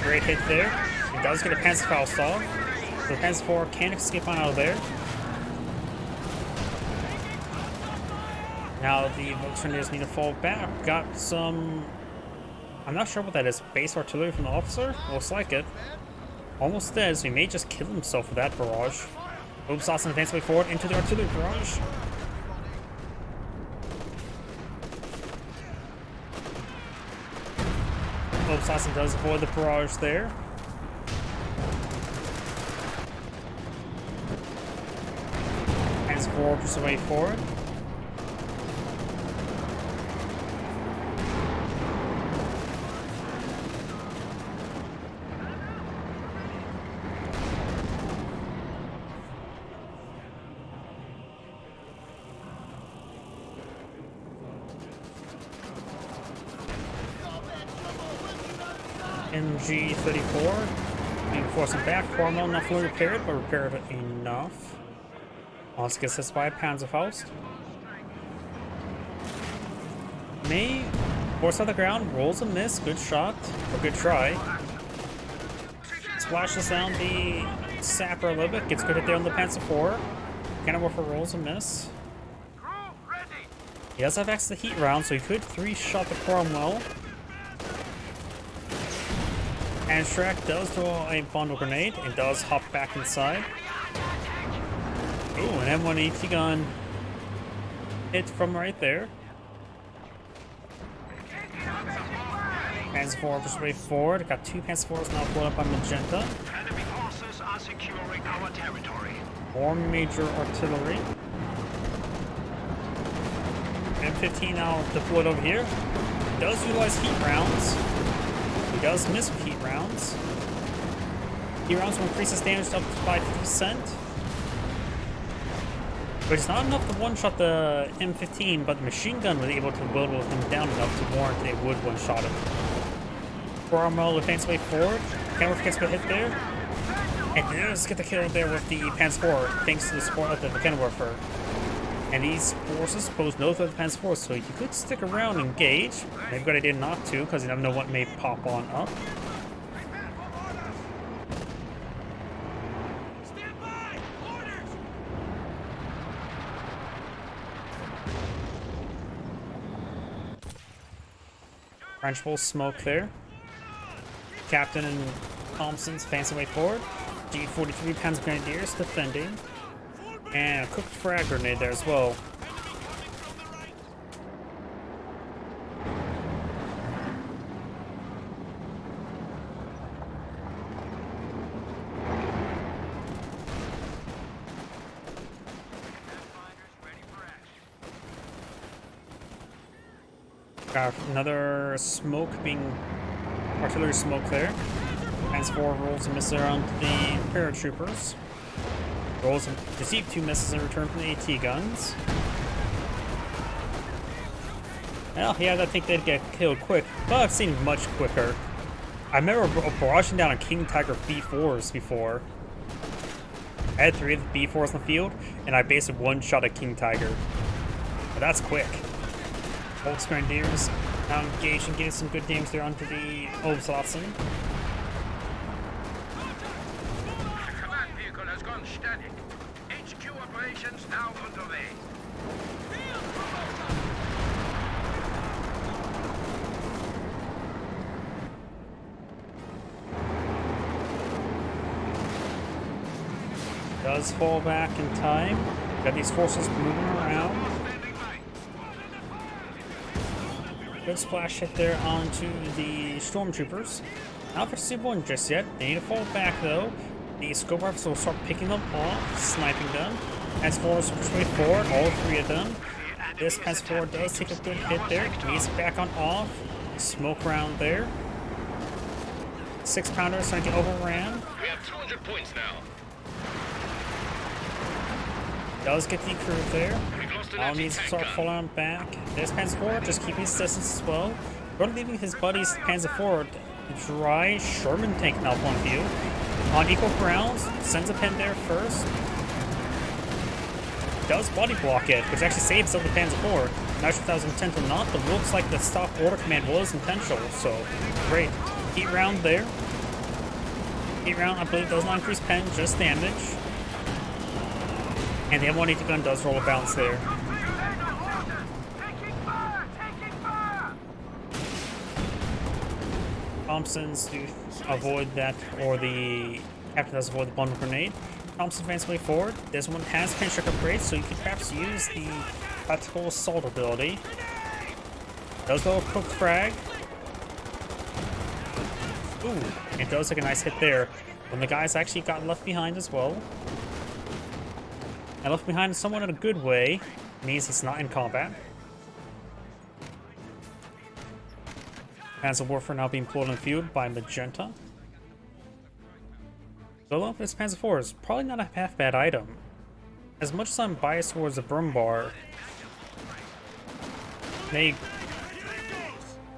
Speaker 1: great hit there. He does get a Panzerfaust stall. So the Panzer IV can escape on out of there. Now the Volksgrenadiers need to fall back. Got some... I'm not sure what that is. Base artillery from the officer? Looks like it. Almost dead, so he may just kill himself with that barrage. Obersassen advances way forward into the artillery barrage. Obersassen does avoid the barrage there. Panzer IV pushes way forward. MG-34 being forced back. Cornwell not fully repaired, but repaired enough. Also gets hit by a Panzerfaust. May force on the ground, rolls a miss, good shot, or good try. Splashes down the sapper a little bit, gets good hit there on the Panzer IV. Cannonball rolls a miss. He does have access to the heat round, so he could 3-shot the Cromwell. And Shrek does throw a bundle grenade and does hop back inside. Ooh, an M1 AT gun hit from right there. Panzer IV pushes way forward. Got 2 Panzer IVs now blown up by Magenta.
Speaker 2: Enemy forces are securing our territory.
Speaker 1: More major artillery. M15 now deployed over here. Does utilize heat rounds. He does miss with heat rounds. Heat rounds will increase his damage up by 50%. But it's not enough to one-shot the M15, but the machine gun was able to whittle him down enough to warrant they would one-shot him. Cromwell advances way forward. Kenworth gets a hit there. And does get the kill there with the Panzer IV, thanks to the support of the Kenworther. And these forces pose no threat to the Panzer IV, so you could stick around and engage. Maybe good idea not to, because you never know what may pop on up.
Speaker 3: Stand by! Orders!
Speaker 1: French Bull smoke there. Captain and Thompson's fancy way forward. G43 Panzer Grenadiers defending. And a cooked frag grenade there as well. Got another smoke being artillery smoke there. Panzer IV rolls a missile around the paratroopers. Rolls and receive 2 misses in return from the AT guns. Well, yeah, I think they'd get killed quick, but I've seen much quicker. I remember barraging down on King Tiger B4s before. I had 3 of the B4s in the field, and I basically one-shot a King Tiger. But that's quick. Volksgrenadiers now engaged and getting some good damage there onto the Obersatzen.
Speaker 2: Command vehicle has gone static. HQ operations now underway.
Speaker 1: Does fall back in time. Got these forces moving around. Good splash hit there onto the stormtroopers. Not for Super 1 just yet. They need to fall back though. The scope rifles will start picking them off, sniping them. Panzer IV push way forward, all 3 of them. This Panzer IV does take a good hit there. He's back on off. Smoke round there. 6-pounder starting to get overran.
Speaker 2: We have 200 points now.
Speaker 1: Does get the crew there.
Speaker 2: We've lost an
Speaker 1: Now needs to start falling back. There's Panzer IV, just keeping his distance as well. Going leaving his buddies Panzer IV dry Sherman tank now point of view. On equal grounds, sends a pen there first. Does body block it, which actually saves up the Panzer IV. Not sure if that was intentional or not, but looks like the stop order command was intentional, so great. Heat round there. Heat round, I believe, does not increase pen, just damage. And the M180 gun does roll a bounce there. Thompson's to avoid that, or the captain does avoid the bundle grenade. Thompson advances way forward. This one has pinch check upgrades, so you could perhaps use the tactical assault ability. Does go a cooked frag. Ooh, it does take a nice hit there. When the guys actually got left behind as well. And left behind somewhat in a good way. Means he's not in combat. Panzer Warfare now being pulled in the field by Magenta. Solo for this Panzer IV is probably not a half bad item. As much as I'm biased towards the Brumbar, they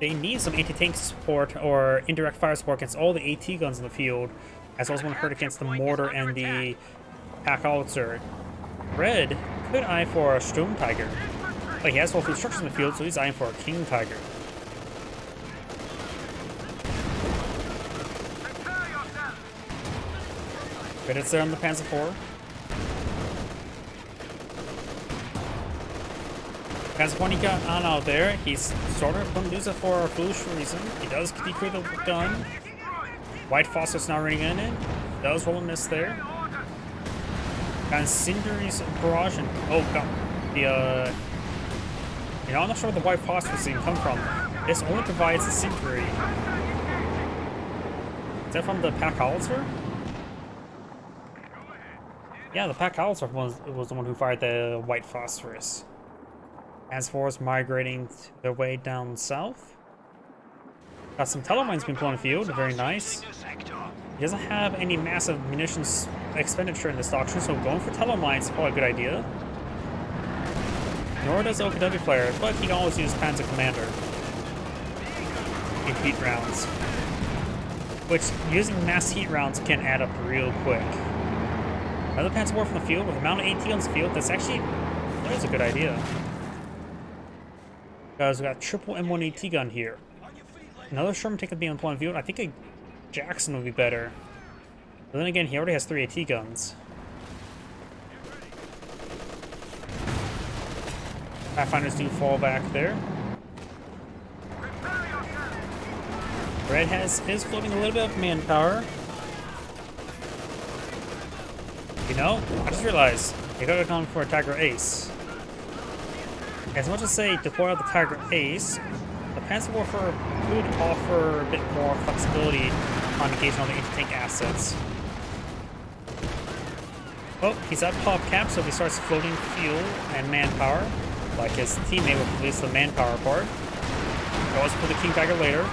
Speaker 1: need some anti-tank support or indirect fire support against all the AT guns in the field, as well as one hurt against the mortar and the Pack Howitzer. Red could eye for a Sturm Tiger, but he has all three structures in the field, so he's eyeing for a King Tiger. Credits there on the Panzer IV. Panzer I he got on out there. He's sort of going to use it for a foolish reason. He does decrease the gun. White Phosphorus now running in it. Does roll a miss there. Got Cindery's barrage and oh god. The you know, I'm not sure where the White Phosphorus even come from. This only provides the Cindery. Is that from the Pack Howitzer? Yeah, the Pack Howitzer was the one who fired the White Phosphorus. As far as migrating their way down south. Got some Telemines being put on the field, very nice. He doesn't have any massive munitions expenditure in this doctrine, so going for Telemines is probably a good idea. Nor does the OKW player, but he can always use Panzer Commander in heat rounds. Which, using mass heat rounds can add up real quick. Another Panzer War from the field with a amount of AT on the field, that's actually a good idea. Because we got triple M1 AT gun here. Another Sherman tank could be on the field. I think a Jackson would be better. But then again, he already has 3 AT guns. Pathfinders do fall back there. Red is floating a little bit of manpower. You know, I just realized they gotta come for a Tiger Ace. As much as say deploy out the Tiger Ace, the Panzer Warfare could offer a bit more flexibility on engaging all the anti-tank assets. Oh, he's at pop cap, so if he starts floating fuel and manpower, like his teammate will release the manpower part. Goes for the King Tiger later.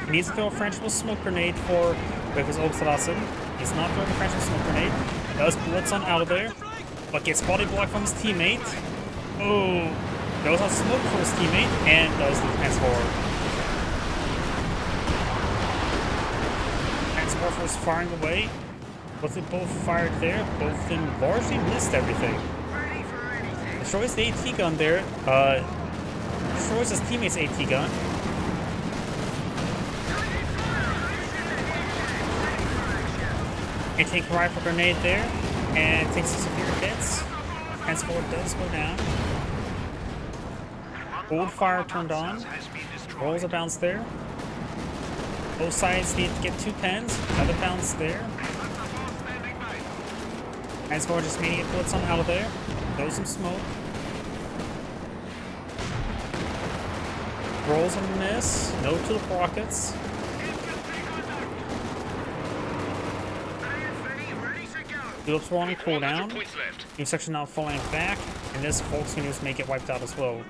Speaker 1: He needs to throw a Frenchable smoke grenade with his Obstalassen. He's not throwing a Frenchable smoke grenade. Does blitz on out of there, but gets body blocked from his teammate. Oh, goes on smoke for his teammate and does the Panzer forward. Panzer Warfare is firing away. Both of them both fired there. Both of them largely missed everything. Destroys the AT gun there. Destroys his teammate's AT gun. Anti-tank rifle grenade there, and takes some severe hits. Transport does go down. Old fire turned on. Rolls a bounce there. Both sides need to get 2 pens. Another bounce there. Transport just immediate blitz on out of there. Throws some smoke. Rolls a miss. No to the rockets. Tulips were on cooldown. New section now falling back, and this Volk's gonna just make it wiped out as well.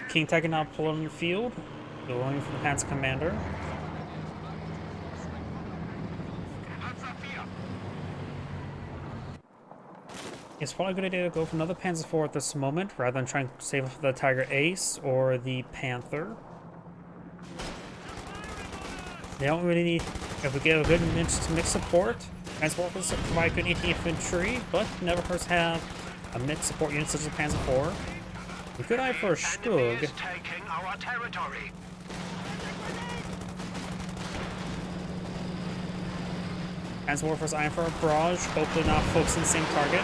Speaker 1: King Tiger now pulling in the field, going for the Panzer Commander. It's probably a good idea to go for another Panzer IV at this moment, rather than trying to save the Tiger Ace or the Panther. They don't really need, if we get a good mixed support, Transport will provide good anti-infantry, but never hurts to have a mixed support unit such as Panzer IV. We could eye for a Stug. Panzer Warfor's Iron for a barrage, hopefully not focusing the same target.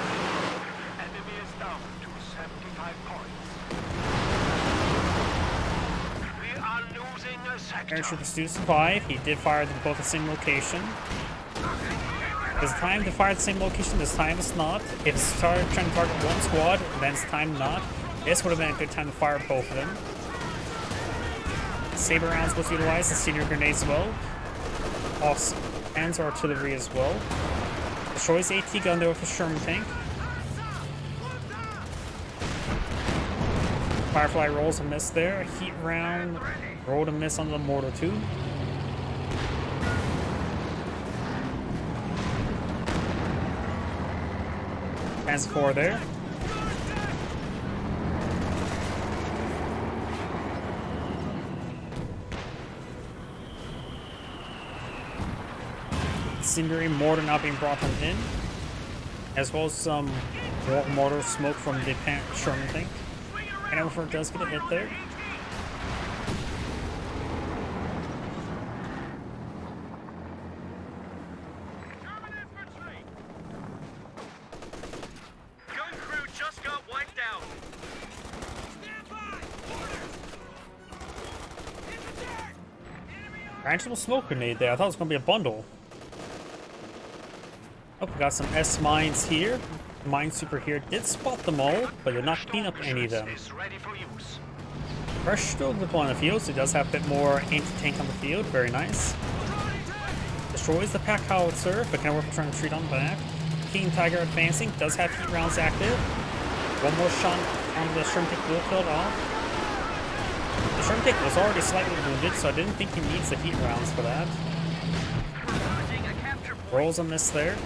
Speaker 3: Enemy is down to 75 points. We are losing a sector.
Speaker 1: Paratroopers do survive. He did fire them both at the same location. There's time to fire at the same location, this time it's not. If it's trying to target one squad, then it's time not. This would have been a good time to fire both of them. Saber rounds was utilized, and senior grenades as well. Also, Panzer artillery as well. Destroys the AT gun there with a Sherman tank. Firefly rolls a miss there. A heat round rolled a miss on the mortar too. Panzer 4 there. Incendiary mortar not being brought them in, as well as some mortar smoke from the Sherman tank. And Everford does get a hit there.
Speaker 3: German infantry! Gun crew just got wiped out. Stand by! Orders! Infantry!
Speaker 1: Actual smoke grenade there. I thought it was going to be a bundle. Oh, we got some S mines here. Minesweeper here did spot them all, but did not clean up any of them.
Speaker 3: Is ready for use.
Speaker 1: Fresh still deploying on the field, so he does have a bit more anti-tank on the field. Very nice. Destroys the pack howitzer, but can work for trying to retreat on the back. King Tiger advancing, does have heat rounds active. One more shot on the Sherman tank will kill it off. The Sherman tank was already slightly wounded, so I didn't think he needs the heat rounds for that. Rolls a miss there.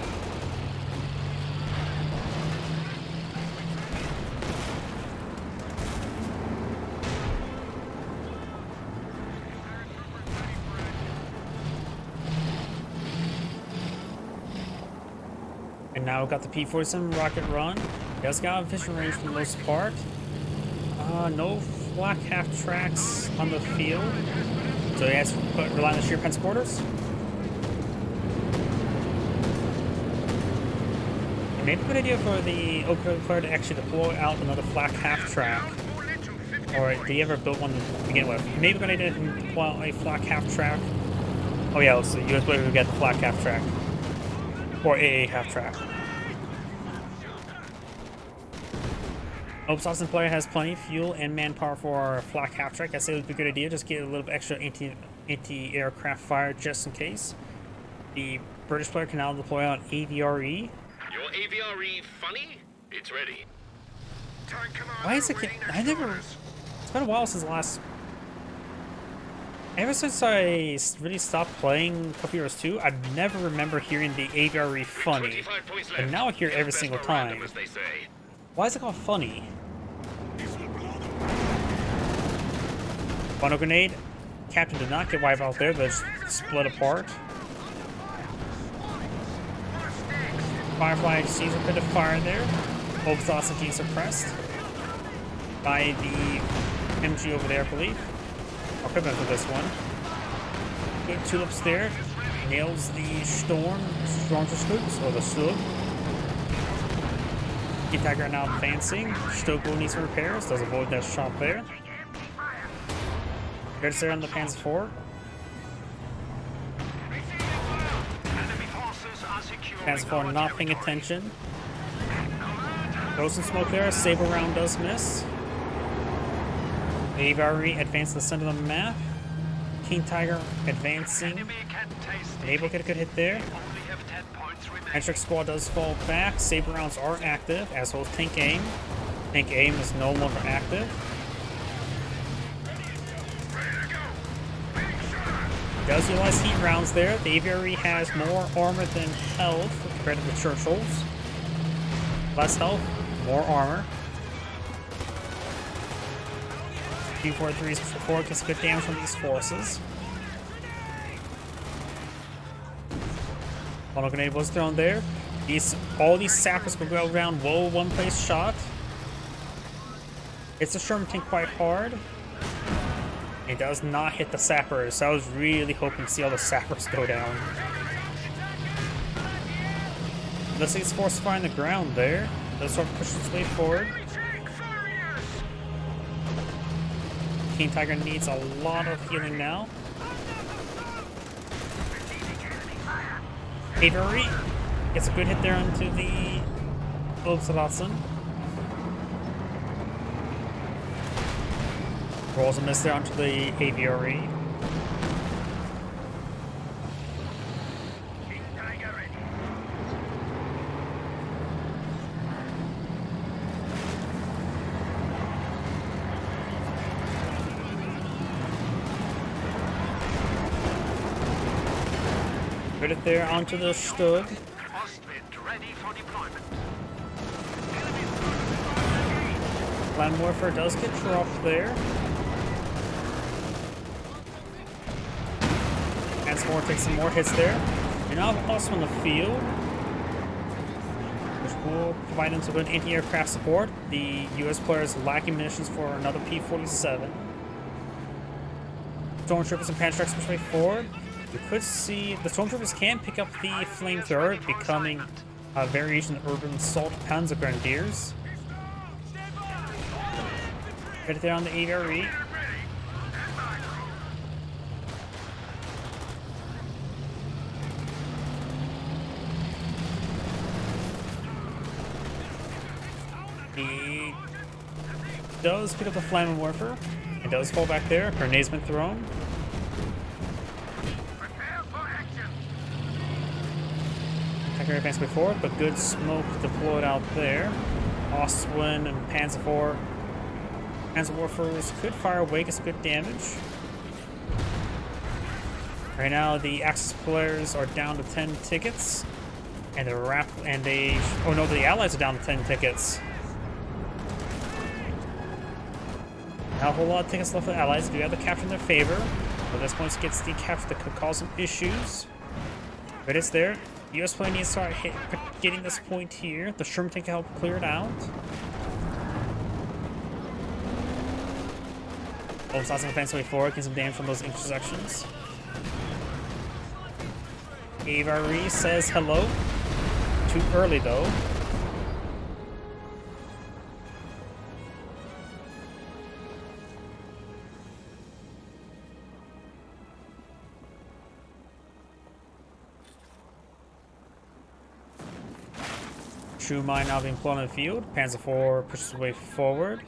Speaker 1: And now we've got the P-47 rocket run. He has got vision range for the most part. No flak half tracks on the field. So he has to rely on the sheer Pence quarters. It may be a good idea for the Oak player to actually deploy out another flak half track. Or did he ever build one to begin with? Maybe a good idea to deploy out a flak half track. Oh yeah, let's see. US player who get the flak half track. Or AA half track. Oops, Austin player has plenty of fuel and manpower for our flak half track. I say it would be a good idea. Just get a little bit extra anti-aircraft fire just in case. The British player can now deploy out AVRE.
Speaker 2: Your AVRE funny? It's ready.
Speaker 1: Why is it? I never. It's been a while since the last. Ever since I really stopped playing Cup Heroes 2, I never remember hearing the AVRE funny.
Speaker 2: 25 points left.
Speaker 1: And now I hear it every
Speaker 2: Best
Speaker 1: single
Speaker 2: for random,
Speaker 1: time.
Speaker 2: as they say.
Speaker 1: Why is it called funny? Bundle grenade. Captain did not get wiped out there, but it's split apart. Firefly sees a bit of fire there. Both thoughts of being suppressed by the MG over there, I believe. I'll come back for this one. Good tulips there. Nails the storm scoops, or the slug. Tiger now advancing. Stokel needs some repairs. Does avoid that shot there. Good there on the Panzer 4. Panzer 4 not paying attention. Goes some smoke there. Saber round does miss. AVRE advanced to the center of the map. King Tiger advancing. Able to get a good hit there. Metric Squad does fall back. Saber rounds are active, as well as Tank Aim. Tank Aim is no longer active. Does utilize heat rounds there. The AVRE has more armor than health compared to the Churchills. Less health, more armor. Q-43's 4 gets good damage from these forces. Bundle grenade was thrown there. All these sappers will go around whoa, one place shot. It's a Sherman tank quite hard. It does not hit the sappers, so I was really hoping to see all the sappers go down. Looks like it's forced fire on the ground there. Does start pushing its way forward.
Speaker 3: Enemy tank furious!
Speaker 1: King Tiger needs a lot of healing now. Avery gets a good hit there onto the Ulfsvatson. Rolls a miss there onto the Aviary.
Speaker 3: King Tiger ready.
Speaker 1: Good hit there onto the Stug.
Speaker 3: Ostwind ready for deployment.
Speaker 1: Land Warfare does get dropped there. Ansmore takes some more hits there. You're now also on the field, which will provide them some good anti-aircraft support. The US player is lacking munitions for another P-47. Stormtroopers and Panzerstrikes push way forward. You could see the Stormtroopers can pick up the flamethrower, becoming a variation of Urban Assault Panzer Grenadiers. Right there on the AVRE. He does pick up the Flaming Warfare. It does fall back there. Grenade's been thrown.
Speaker 3: Prepare for action.
Speaker 1: Tiger advanced before, but good smoke deployed out there. Ostwind and Panzer IV. Panzer Warfers could fire away, get some good damage. Right now, the Axis players are down to 10 tickets, and the the Allies are down to 10 tickets. Not a whole lot of tickets left for the Allies. Do have the capture in their favor, but this point gets the capture that could cause some issues. But it's there. The US player needs to start getting this point here. The Sherman tank can help clear it out. Ulfsvatson advancing way forward, getting some damage from those intersections. Avari says hello. Too early though. True Mine now being pulled on the field. Panzer IV pushes his way forward.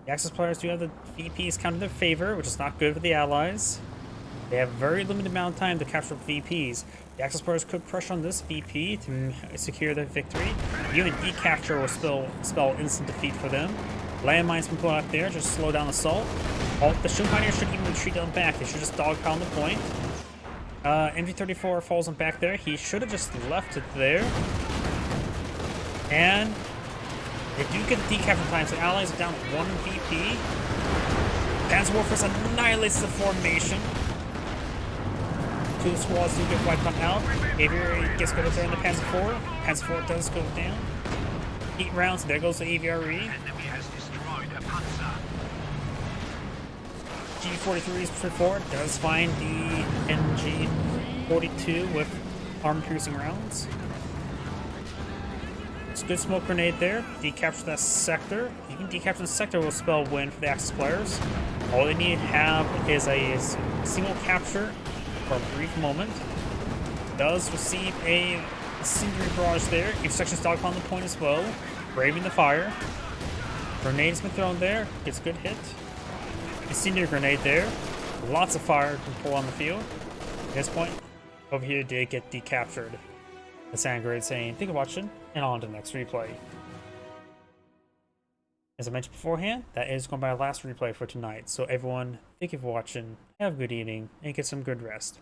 Speaker 1: The Axis players do have the VPs counted in their favor, which is not good for the Allies. They have a very limited amount of time to capture VPs. The Axis players could pressure on this VP to secure their victory. Even decapture will spell instant defeat for them. Landmines been pulled out there, just slow down assault. The Shoe Pioneers should even retreat them back. They should just dogpile on the point. MG34 falls on back there. He should have just left it there. And they do get the decapture time, so Allies are down to 1 VP. Panzer Warfare annihilates the formation. 2 squads do get wiped out. Aviary gets good there in the Panzer IV. Panzer IV does go down. 8 rounds, there goes the Aviary.
Speaker 3: Enemy has destroyed a Panzer.
Speaker 1: G43's forward does find the NG42 with armor-piercing rounds. It's a good smoke grenade there. Decapture that sector. You can decapture the sector will spell win for the Axis players. All they need to have is a single capture for a brief moment. Does receive a incendiary barrage there. Intersection's dogpile on the point as well. Braving the fire. Grenade's been thrown there. Gets a good hit. Incendiary grenade there. Lots of fire to pull on the field. At this point, over here did get decaptured. The Sandgrade saying, thank you for watching, and on to the next replay. As I mentioned beforehand, that is going to be our last replay for tonight. So everyone, thank you for watching, have a good evening, and get some good rest.